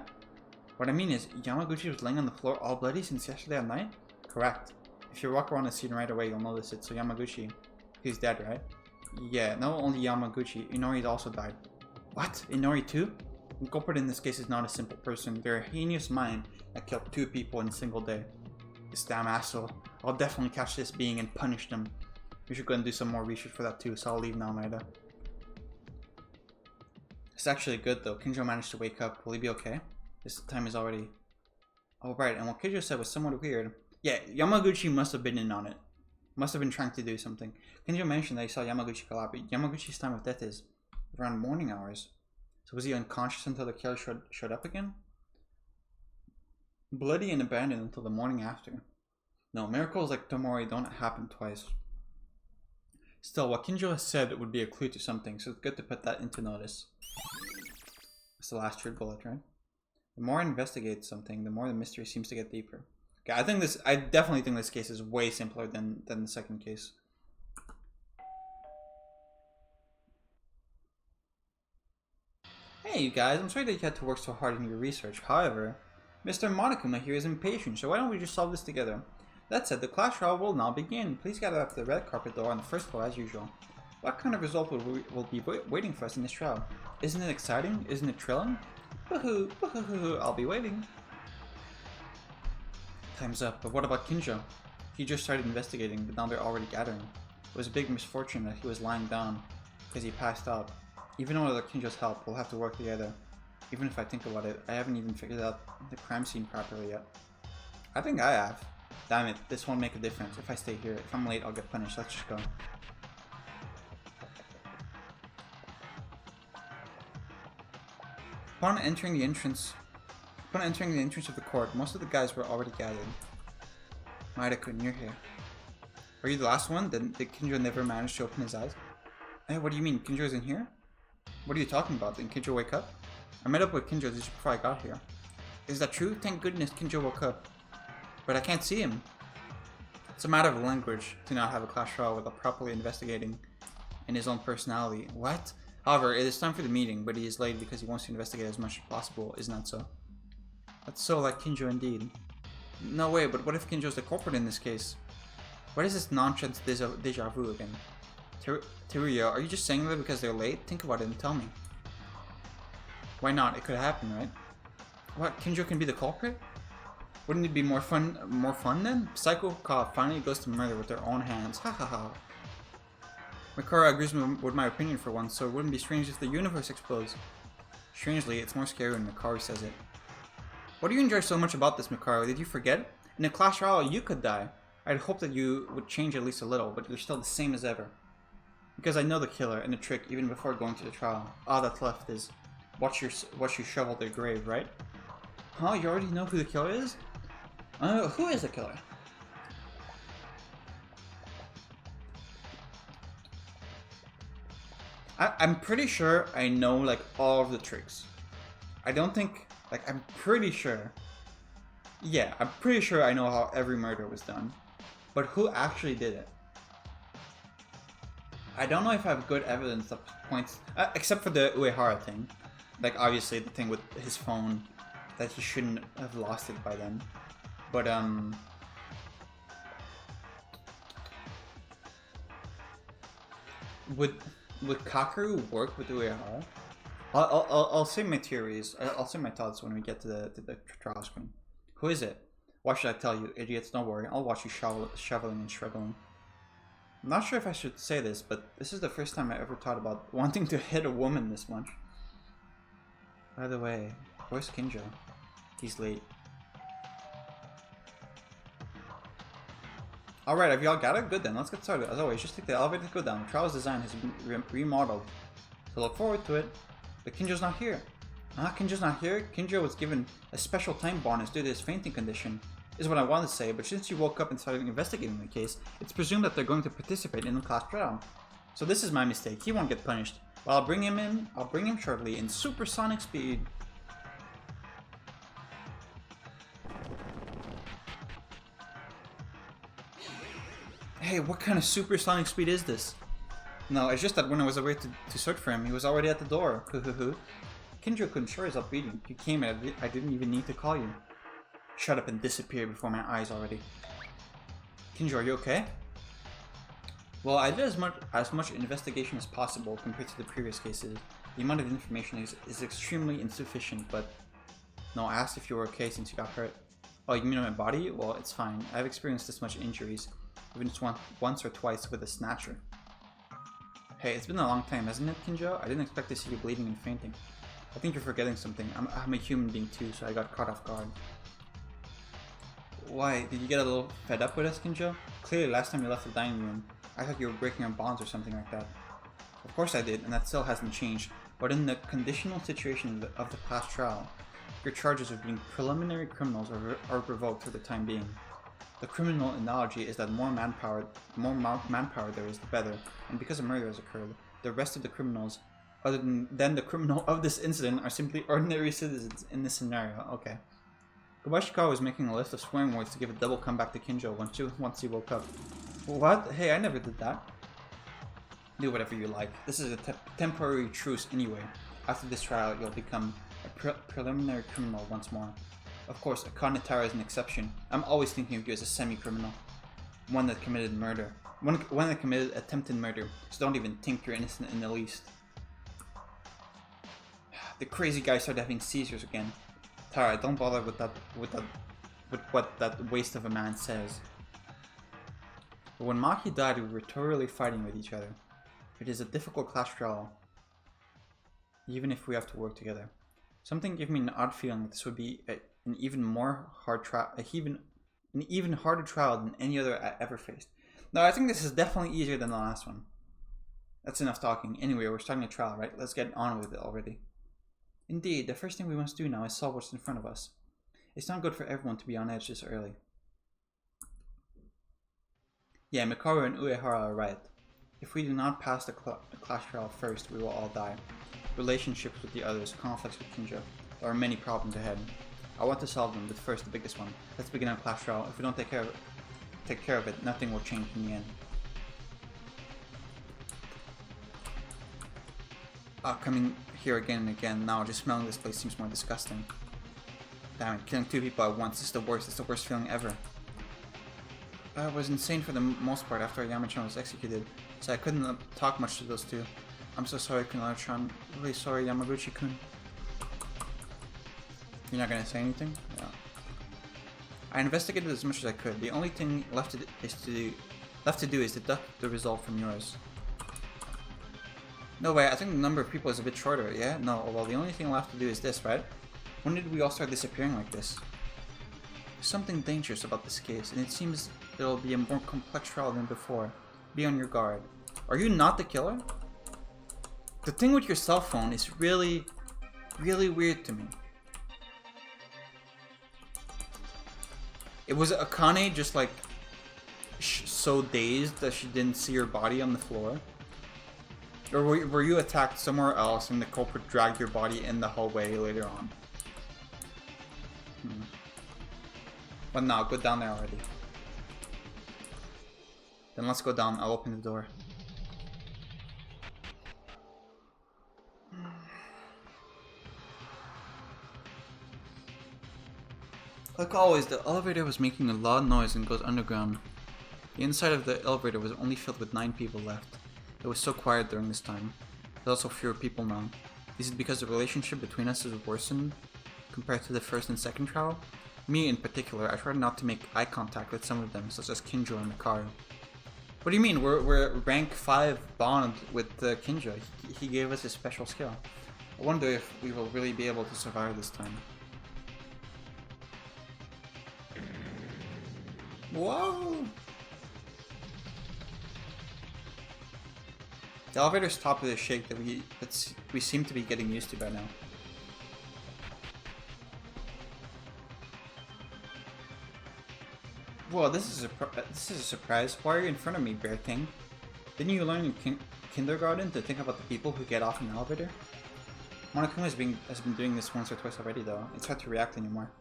What I mean is, Yamaguchi was laying on the floor all bloody since yesterday at night? Correct. If you walk around the scene right away, you'll notice it. So Yamaguchi, he's dead, right? Yeah, not only Yamaguchi, Inori also died. What? Inori too? The culprit in this case is not a simple person. They're a heinous mind that killed 2 people in a single day. This damn asshole. I'll definitely catch this being and punish them. We should go and do some more research for that too, so I'll leave now, Maida. It's actually good though. Kinjo managed to wake up. Will he be okay? This time is already... Oh right, and what Kinjo said was somewhat weird. Yeah, Yamaguchi must have been in on it. Must have been trying to do something. Kinjo mentioned that he saw Yamaguchi collapse. Yamaguchi's time of death is around morning hours. So was he unconscious until the killer showed up again? Bloody and abandoned until the morning after. No, miracles like Tomori don't happen twice. Still, what Kinjo has said would be a clue to something, so it's good to put that into notice. That's the last true bullet, right? The more I investigate something, the more the mystery seems to get deeper. Okay, I definitely think this case is way simpler than the second case. Hey you guys, I'm sorry that you had to work so hard in your research. However, Mr. Monokuma here is impatient, so why don't we just solve this together? That said, the class trial will now begin. Please gather up to the red carpet door on the first floor as usual. What kind of result will be waiting for us in this trial? Isn't it exciting? Isn't it thrilling? Woohoo! Woohoo! I'll be waiting. Time's up, but what about Kinjo? He just started investigating, but now they're already gathering. It was a big misfortune that he was lying down because he passed out. Even without Kinjo's help, we'll have to work together. Even if I think about it, I haven't even figured out the crime scene properly yet. I think I have. Damn it, this won't make a difference. If I stay here, if I'm late, I'll get punished. Let's just go. Upon entering the entrance of the court, most of the guys were already gathered. Maida-kun, you're here. Are you the last one? Did Kinjo never manage to open his eyes? Hey, what do you mean? Kinjo isn't here? What are you talking about? Didn't Kinjo wake up? I met up with Kinjo just before I got here. Is that true? Thank goodness Kinjo woke up. But I can't see him. It's a matter of language to not have a class trial without properly investigating in his own personality. What? However, it is time for the meeting, but he is late because he wants to investigate as much as possible, isn't that so? That's so like Kinjo indeed. No way, but what if Kinjo's the culprit in this case? What is this nonsense deja vu again? Teruya, are you just saying that because they're late? Think about it and tell me. Why not? It could happen, right? What? Kinjo can be the culprit? Wouldn't it be more fun then? Psycho cop finally goes to murder with their own hands. Ha ha ha. Mikara agrees with my opinion for once, so it wouldn't be strange if the universe explodes. Strangely, it's more scary when Mikara says it. What do you enjoy so much about this, Mikara? Did you forget? In a clash royale, you could die. I'd hope that you would change at least a little, but you're still the same as ever. Because I know the killer and the trick even before going to the trial. All that's left is watch you shovel their grave, right? Huh? You already know who the killer is? Who is the killer? I'm pretty sure I know like all of the tricks. I don't think like I'm pretty sure. Yeah, I'm pretty sure I know how every murder was done. But who actually did it? I don't know if I have good evidence that points, except for the Uehara thing. Like obviously the thing with his phone, that he shouldn't have lost it by then. But would Kakeru work with Uehara? I'll say my theories. I'll say my thoughts when we get to the trial screen. Who is it? Why should I tell you, idiots? Don't worry. I'll watch you shoveling and struggling. I'm not sure if I should say this, but this is the first time I ever thought about wanting to hit a woman this much. By the way, where's Kinjo? He's late. Alright, have y'all got it? Good then, let's get started. As always, just take the elevator to go down. The trial's design has been remodeled, so look forward to it. But Kinjo's not here. Kinjo's not here? Kinjo was given a special time bonus due to his fainting condition, is what I wanted to say, but since you woke up and started investigating the case, it's presumed that they're going to participate in the class trial. So this is my mistake, he won't get punished. But I'll bring him shortly in supersonic speed. Hey, what kind of supersonic speed is this? No, it's just that when I was away to search for him, he was already at the door. Kinjo couldn't sure his up beating. You came and I didn't even need to call you. Shut up and disappear before my eyes already. Kinjo, are you okay? Well, I did as much investigation as possible compared to the previous cases. The amount of information is extremely insufficient, but... No, I asked if you were okay since you got hurt. Oh, you mean on my body? Well, it's fine. I've experienced this much injuries, even just once or twice with a snatcher. Hey, it's been a long time, hasn't it, Kinjo? I didn't expect to see you bleeding and fainting. I think you're forgetting something. I'm a human being too, so I got caught off guard. Why? Did you get a little fed up with us, Kinjo? Clearly, last time you left the dining room, I thought you were breaking our bonds or something like that. Of course I did, and that still hasn't changed. But in the conditional situation of the past trial, your charges of being preliminary criminals are revoked for the time being. The criminal analogy is that the more manpower there is, the better. And because a murder has occurred, the rest of the criminals, other than the criminal of this incident, are simply ordinary citizens in this scenario. Okay. Kobayashikawa was making a list of swearing words to give a double comeback to Kinjo once he woke up. What? Hey, I never did that. Do whatever you like. This is a temporary truce anyway. After this trial, you'll become a preliminary criminal once more. Of course, Akanatara is an exception. I'm always thinking of you as a semi-criminal. One that committed murder. One that committed attempted murder. So don't even think you're innocent in the least. The crazy guy started having seizures again. Tara, don't bother with what that waste of a man says. But when Maki died, we were thoroughly fighting with each other. It is a difficult class trial, even if we have to work together. Something gave me an odd feeling that this would be an even harder trial than any other I ever faced. No, I think this is definitely easier than the last one. That's enough talking. Anyway, we're starting a trial, right? Let's get on with it already. Indeed, the first thing we must do now is solve what's in front of us. It's not good for everyone to be on edge this early. Yeah, Mikaro and Uehara are right. If we do not pass the class trial first, we will all die. Relationships with the others, conflicts with Kinjo. There are many problems ahead. I want to solve them, but first the biggest one. Let's begin our class trial. If we don't take care of it, nothing will change in the end. Coming here again and again, now just smelling this place seems more disgusting. Damn it, killing 2 people at once is the worst. It's the worst feeling ever. I was insane for the most part after Yamachan was executed, so I couldn't talk much to those 2. I'm so sorry, Kunal-chan. Really sorry, Yamaguchi-kun. You're not gonna say anything? Yeah. I investigated as much as I could. The only thing left to do is deduct the result from yours. No way, I think the number of people is a bit shorter, yeah? No, well the only thing left to do is this, right? When did we all start disappearing like this? There's something dangerous about this case, and it seems it'll be a more complex trial than before. Be on your guard. Are you not the killer? The thing with your cell phone is really, really weird to me. It was Akane just like so dazed that she didn't see her body on the floor? Or were you attacked somewhere else and the culprit dragged your body in the hallway later on? But no, go down there already. Then let's go down, I'll open the door. Like always, the elevator was making a loud noise and goes underground. The inside of the elevator was only filled with 9 people left. It was so quiet during this time. There's also fewer people now. Is it because the relationship between us has worsened compared to the first and second trial? Me in particular, I tried not to make eye contact with some of them, such as Kinjo and Mikaro. What do you mean? We're rank 5 bond with Kinjo. He gave us a special skill. I wonder if we will really be able to survive this time. Whoa! The elevator's top of the shake that we seem to be getting used to by now. Whoa, this is a surprise. Why are you in front of me, Bear King? Didn't you learn in kindergarten to think about the people who get off in the elevator? Monokuma has been doing this once or twice already, though. It's hard to react anymore.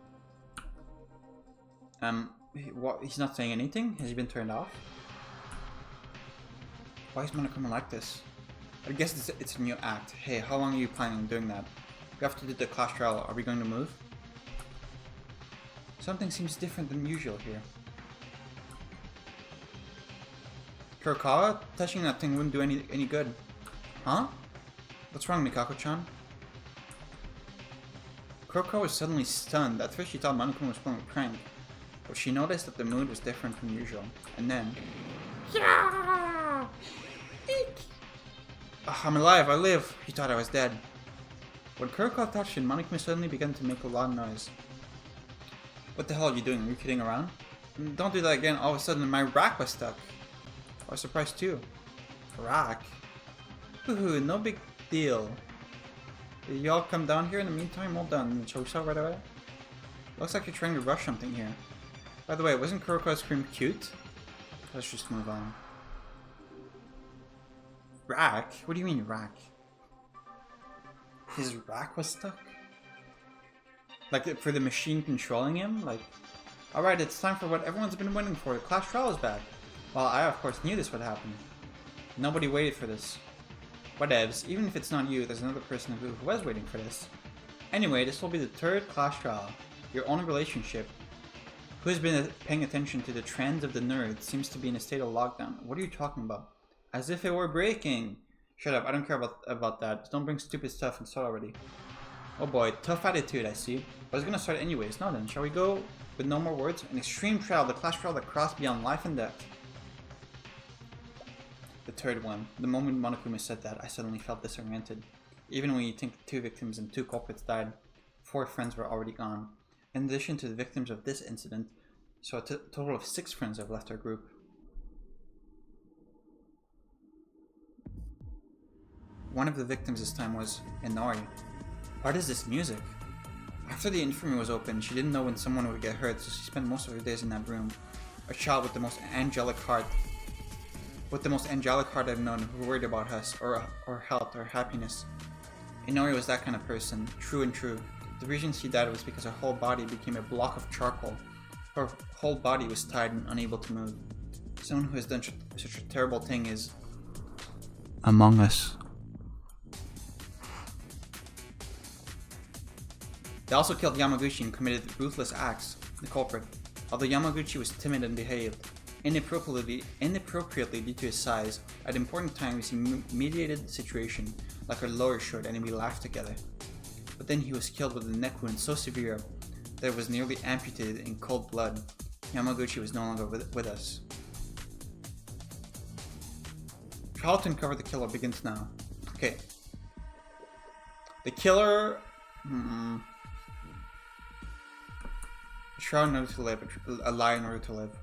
He's not saying anything? Has he been turned off? Why is Monokuma like this? I guess it's a new act. Hey, how long are you planning on doing that? We have to do the class trial. Are we going to move? Something seems different than usual here. Kurokawa? Touching that thing wouldn't do any good. Huh? What's wrong, Mikako-chan? Kurokawa was suddenly stunned. At first she thought Monokuma was pulling a prank, but she noticed that the mood was different from usual. And then... Yeah! Oh, I'm alive, I live! He thought I was dead. When Kurokawa touched him, Monokuma suddenly began to make a loud noise. What the hell are you doing? Are you kidding around? Don't do that again. All of a sudden my rack was stuck. I was surprised too. Rack? Woohoo, no big deal. Did y'all come down here in the meantime? Well done. Shall we start right away? Looks like you're trying to rush something here. By the way, wasn't Kurokawa's scream cute? Let's just move on. Rack? What do you mean rack? His rack was stuck? Like for the machine controlling him? Like, alright, it's time for what everyone's been waiting for. The class trial is back. Well, I of course knew this would happen. Nobody waited for this. Whatevs, even if it's not you, there's another person who was waiting for this. Anyway, this will be the 3rd class trial. Your only relationship. Who has been paying attention to the trends of the nerds seems to be in a state of lockdown. What are you talking about? As if it were breaking. Shut up, I don't care about that. Don't bring stupid stuff and start already. Oh boy, tough attitude, I see. I was gonna start anyways. Now then, shall we go with no more words? An extreme trial, the class trial that crossed beyond life and death. The 3rd one. The moment Monokuma said that, I suddenly felt disoriented. Even when you think 2 victims and 2 culprits died, 4 friends were already gone. In addition to the victims of this incident, so a total of 6 friends have left our group. One of the victims this time was Inori. What is this music? After the infirmary was opened, she didn't know when someone would get hurt, so she spent most of her days in that room. A child with the most angelic heart. With the most angelic heart I've known, who worried about us, or health, or happiness. Inori was that kind of person, true and true. The reason she died was because her whole body became a block of charcoal. Her whole body was tied and unable to move. Someone who has done such a terrible thing is... among us. They also killed Yamaguchi and committed ruthless acts, the culprit. Although Yamaguchi was timid and behaved inappropriately due to his size, at important times he mediated the situation like our lower shirt and we laughed together. But then he was killed with a neck wound so severe that it was nearly amputated in cold blood. Yamaguchi was no longer with us. Trial to uncover the killer begins now. Okay. The killer... Betrayal in order to live. A lie in order to live.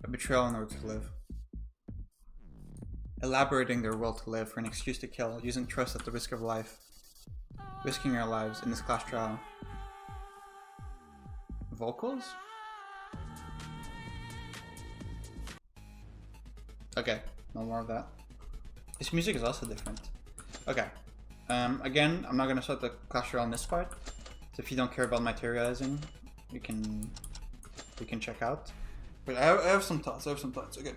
A betrayal in order to live. Elaborating their will to live for an excuse to kill, using trust at the risk of life. Risking our lives in this class trial. Vocals? Okay, no more of that. This music is also different. Okay. Again, I'm not gonna start the class trial on this part. So if you don't care about materializing, we can check out. But I have some thoughts. Okay.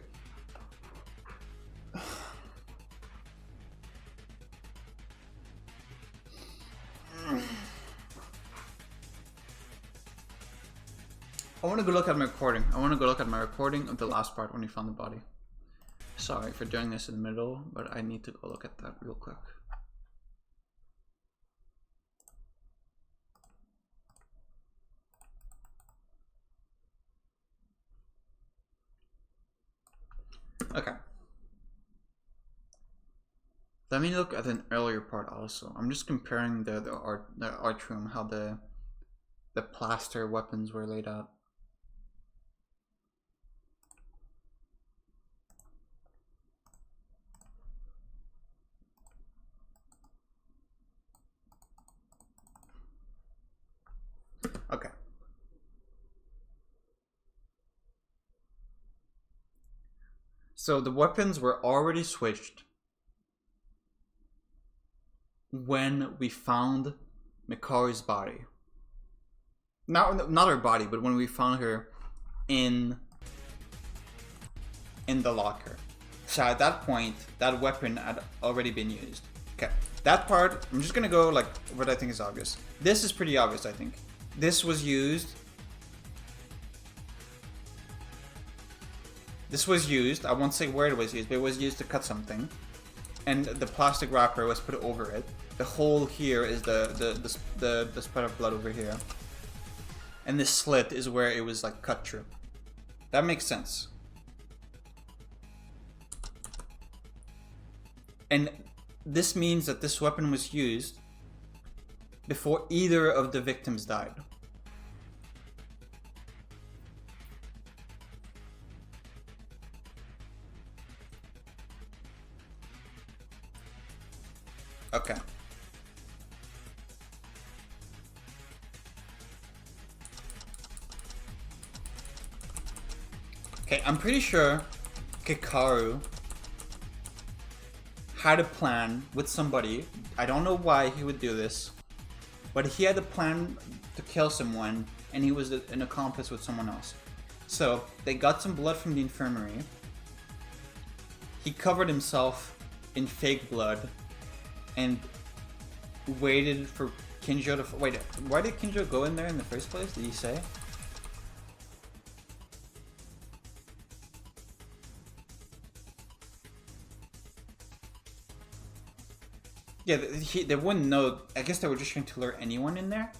I want to go look at my recording. Of the last part when we found the body. Sorry for doing this in the middle, but I need to go look at that real quick. Okay. Let me look at an earlier part also. I'm just comparing the art room, how the plaster weapons were laid out. Okay. So the weapons were already switched when we found Mikaru's body. Not her body, but when we found her in the locker. So at that point, that weapon had already been used. Okay, that part, I'm just gonna go like what I think is obvious. This is pretty obvious, I think. This was used. I won't say where it was used, but it was used to cut something. And the plastic wrapper was put over it. The hole here is the spread of blood over here. And this slit is where it was like cut through. That makes sense. And this means that this weapon was used before either of the victims died. Okay. Okay, I'm pretty sure Kikaru had a plan with somebody. I don't know why he would do this, but he had a plan to kill someone, and he was an accomplice with someone else. So they got some blood from the infirmary. He covered himself in fake blood and waited for Kinjo to... Wait, why did Kinjo go in there in the first place? Did he say? Yeah, they wouldn't know. I guess they were just trying to lure anyone in there.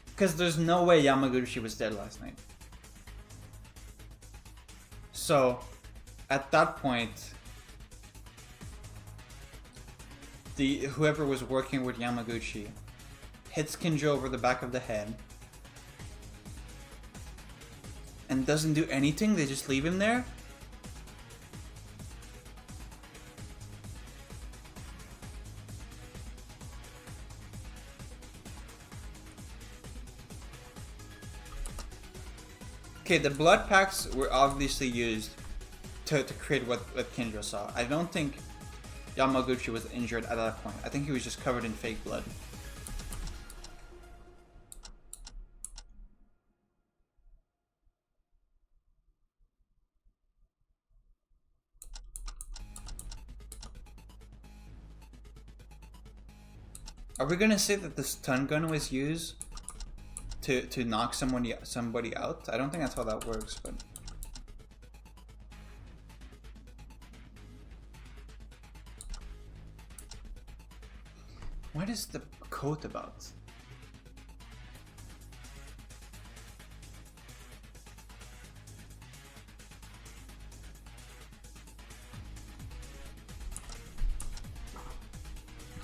Because there's no way Yamaguchi was dead last night. So, at that point, whoever was working with Yamaguchi hits Kinjo over the back of the head and doesn't do anything. They just leave him there. Okay, the blood packs were obviously used to create what Kinjo saw. I don't think Yamaguchi was injured at that point. I think he was just covered in fake blood. Are we gonna say that the stun gun was used to knock somebody out? I don't think that's how that works, but what is the coat about?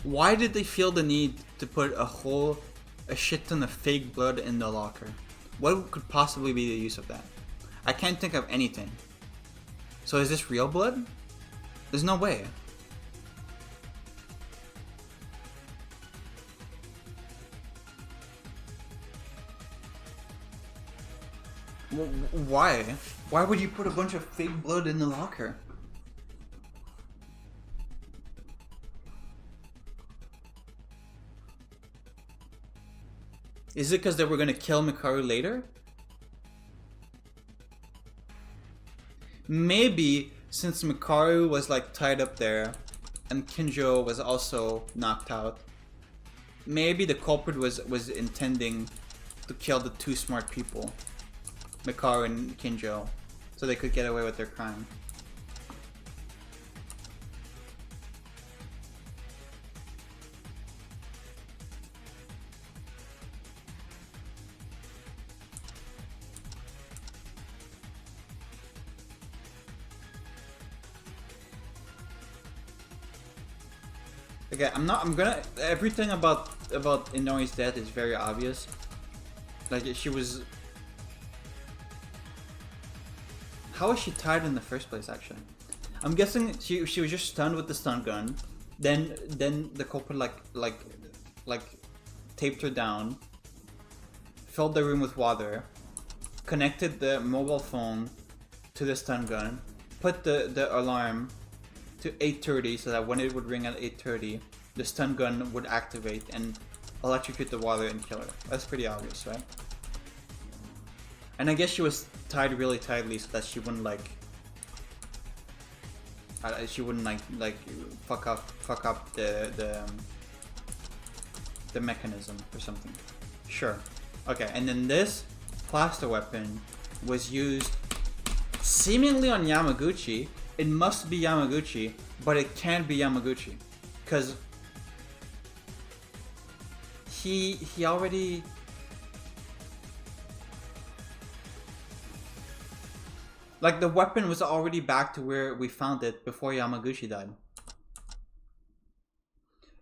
Why did they feel the need to put a shit ton of fake blood in the locker? What could possibly be the use of that? I can't think of anything. So is this real blood? There's no way. Why? Why would you put a bunch of fake blood in the locker? Is it because they were gonna kill Mikaru later? Maybe since Mikaru was like tied up there and Kinjo was also knocked out, maybe the culprit was intending to kill the two smart people, Mikaru and Kinjo, so they could get away with their crime. Okay, everything about Inori's death is very obvious. Like, she was... How was she tied in the first place, actually? I'm guessing she was just stunned with the stun gun. Then the culprit like taped her down, filled the room with water, connected the mobile phone to the stun gun, put the alarm to 8:30 so that when it would ring at 8:30, the stun gun would activate and electrocute the water and kill her. That's pretty obvious, right? And I guess she was tied really tightly so that she wouldn't like fuck up the mechanism or something. Sure. Okay, and then this plaster weapon was used seemingly on Yamaguchi. It must be Yamaguchi, but it can't be Yamaguchi, because he already... Like, the weapon was already back to where we found it before Yamaguchi died.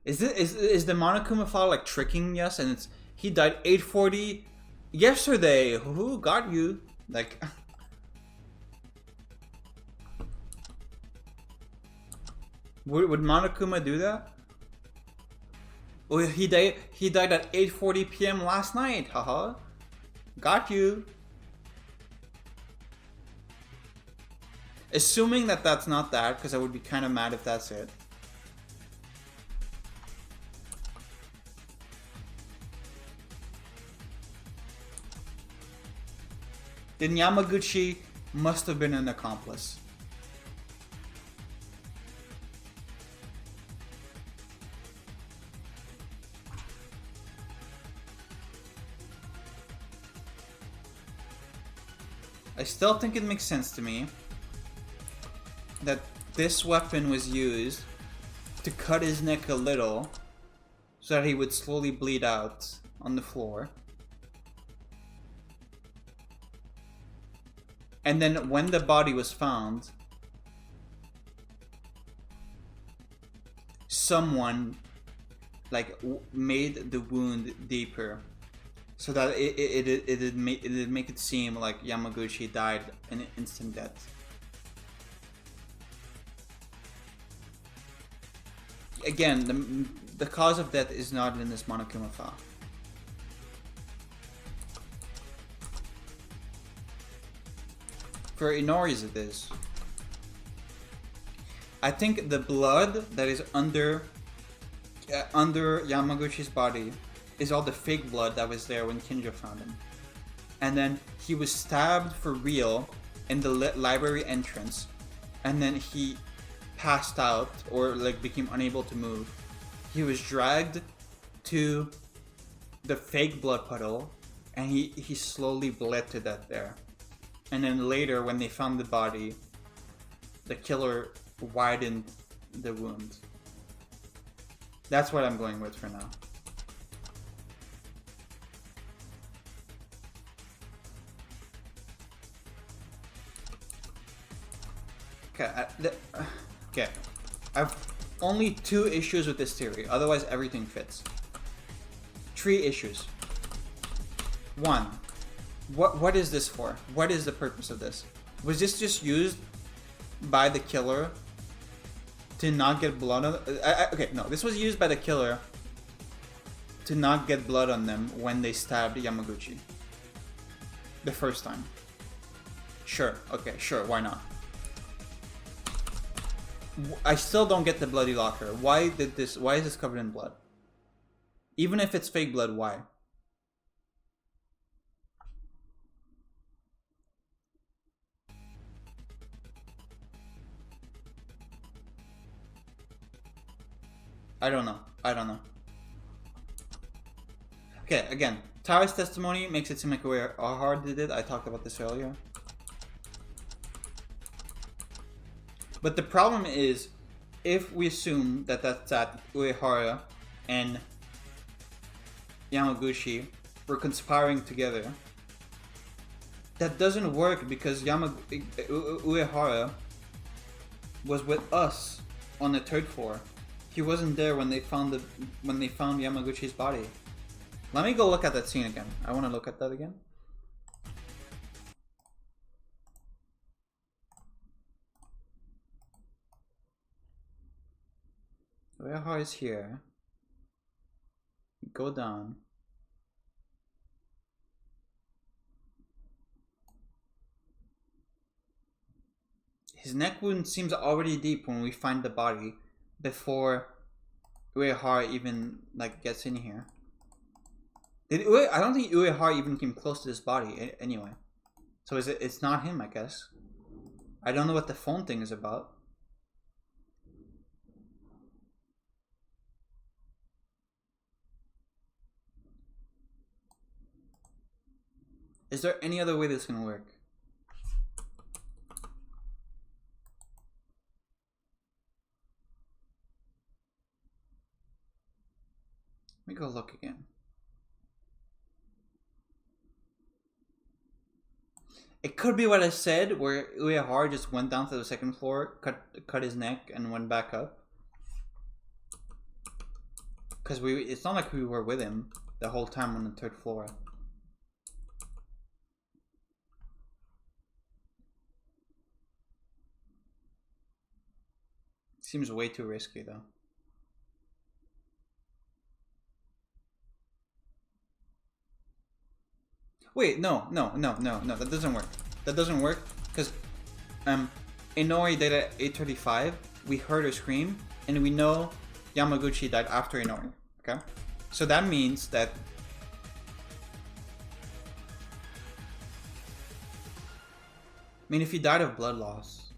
Is the Monokuma file like tricking us? And it's he died 8:40 yesterday. Who got you? Like, would Monokuma do that? Oh, he died at 8:40 p.m. last night. Haha, got you. Assuming that that's not that, because I would be kind of mad if that's it. Then Yamaguchi must have been an accomplice. I still think it makes sense to me that this weapon was used to cut his neck a little so that he would slowly bleed out on the floor. And then when the body was found, someone like made the wound deeper so that it'd make it seem like Yamaguchi died an instant death. Again, the cause of death is not in this Monokuma file. For Inori's it is. I think the blood that is under Yamaguchi's body is all the fake blood that was there when Kinjo found him. And then he was stabbed for real in the library entrance, and then he passed out or like became unable to move. He was dragged to the fake blood puddle, and he slowly bled to death there. And then later, when they found the body, the killer widened the wound. That's what I'm going with for now. Okay, I've only 2 issues with this theory. Otherwise, everything fits. 3 issues. 1. What is this for? What is the purpose of this? Was this just used by the killer to not get blood on... okay, no. This was used by the killer to not get blood on them when they stabbed Yamaguchi. The first time. Sure. Okay, sure. Why not? I still don't get the bloody locker. Why is this covered in blood? Even if it's fake blood, why? I don't know. Okay, again, Tara's testimony makes it seem like Uehara did it. I talked about this earlier. But the problem is, if we assume that Uehara and Yamaguchi were conspiring together, that doesn't work because Uehara was with us on the 3rd floor. He wasn't there when they found Yamaguchi's body. Let me go look at that scene again. I want to look at that again. Uehara is here. Go down. His neck wound seems already deep when we find the body, before Uehara even gets in here. I don't think Uehara even came close to this body anyway. So it's not him, I guess. I don't know what the phone thing is about. Is there any other way this can work? Let me go look again. It could be what I said, where Uehara just went down to the 2nd floor, cut his neck, and went back up. Because it's not like we were with him the whole time on the 3rd floor. Seems way too risky though. Wait, no, that doesn't work. That doesn't work because Inori died at 8:35. We heard her scream, and we know Yamaguchi died after Inori. Okay, so that means that if he died of blood loss,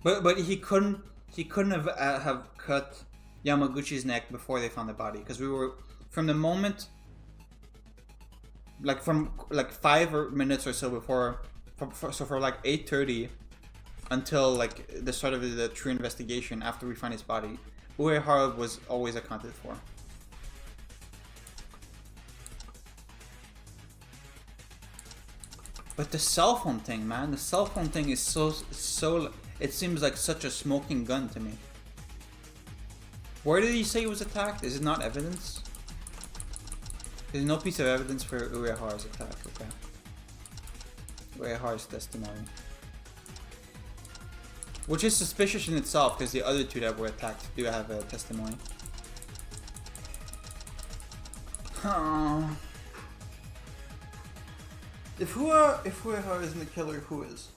but he couldn't have cut Yamaguchi's neck before they found the body, because we were from the moment. From 5 minutes or so before, so for 8:30 until the start of the true investigation after we find his body, Uehara was always accounted for. But the cell phone thing, man, the cell phone thing is so. It seems like such a smoking gun to me. Where did he say he was attacked? Is it not evidence? There's no piece of evidence for Uehara's attack, okay. Uehara's testimony. Which is suspicious in itself, because the other 2 that were attacked do have a testimony. If Uehara isn't the killer, who is?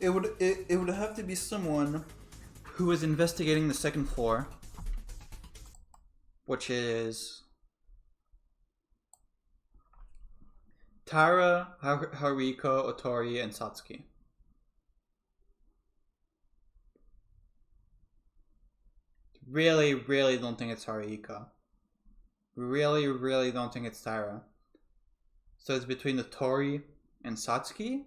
It would have to be someone who was investigating the 2nd floor, which is Tara, Haruko, Otori, and Satsuki. Really don't think it's Haruko. Really, really don't think it's Taira. So it's between the Tori and Satsuki.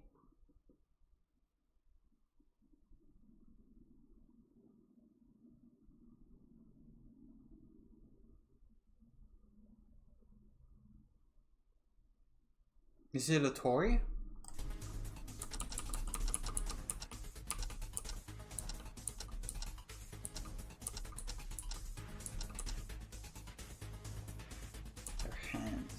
Is it a Tori? Their hands.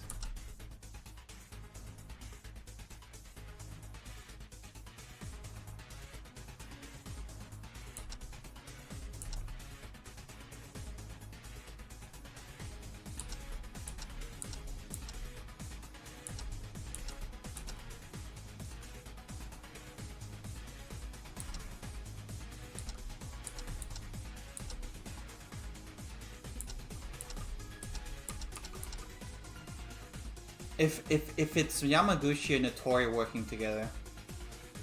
If it's Yamaguchi and Notori working together,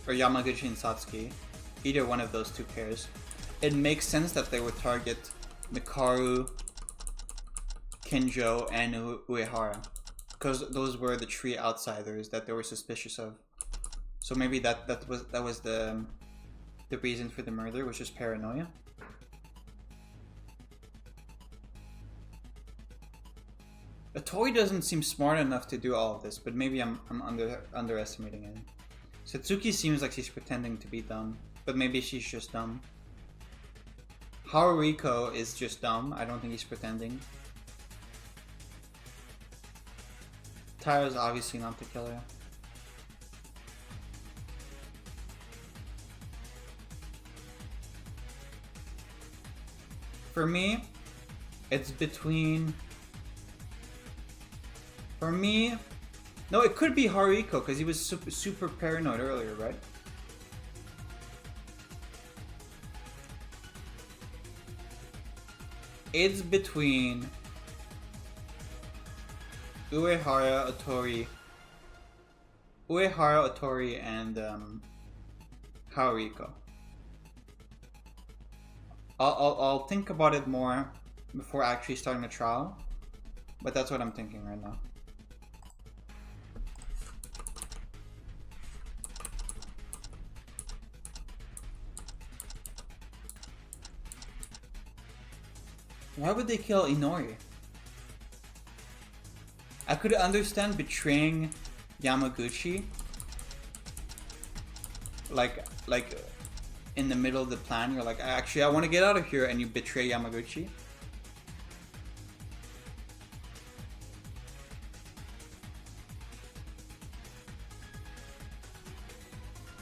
or Yamaguchi and Satsuki, either one of those two pairs, it makes sense that they would target Mikaru, Kinjo, and Uehara, because those were the three outsiders that they were suspicious of. So maybe that was the reason for the murder, which is paranoia. Tori doesn't seem smart enough to do all of this, but maybe I'm underestimating it. Satsuki seems like she's pretending to be dumb, but maybe she's just dumb. Haruhiko is just dumb. I don't think he's pretending. Taira's obviously not the killer. For me, it's between... For me, no, it could be Haruhiko because he was super paranoid earlier, right? It's between Uehara, Otori, and Haruhiko. I'll think about it more before actually starting the trial, but that's what I'm thinking right now. Why would they kill Inori? I could understand betraying Yamaguchi, like in the middle of the plan, you're like, actually I want to get out of here, and you betray Yamaguchi.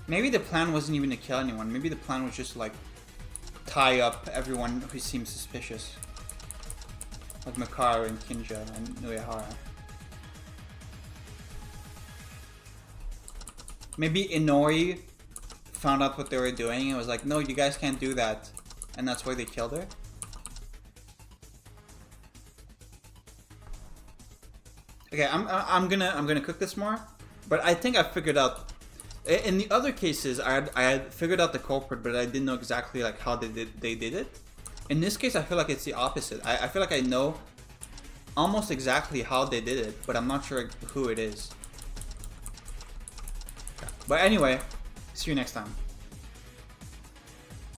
Maybe the plan wasn't even to kill anyone. Maybe the plan was just like tie up everyone who seems suspicious. Like Mikaru and Kinja and Uehara. Maybe Inori found out what they were doing and was like, no, you guys can't do that. And that's why they killed her. Okay, I'm gonna cook this more. But I think I figured out. In the other cases, I had figured out the culprit, but I didn't know exactly like how they did it. In this case, I feel like it's the opposite. I feel like I know almost exactly how they did it, but I'm not sure who it is. But anyway, see you next time.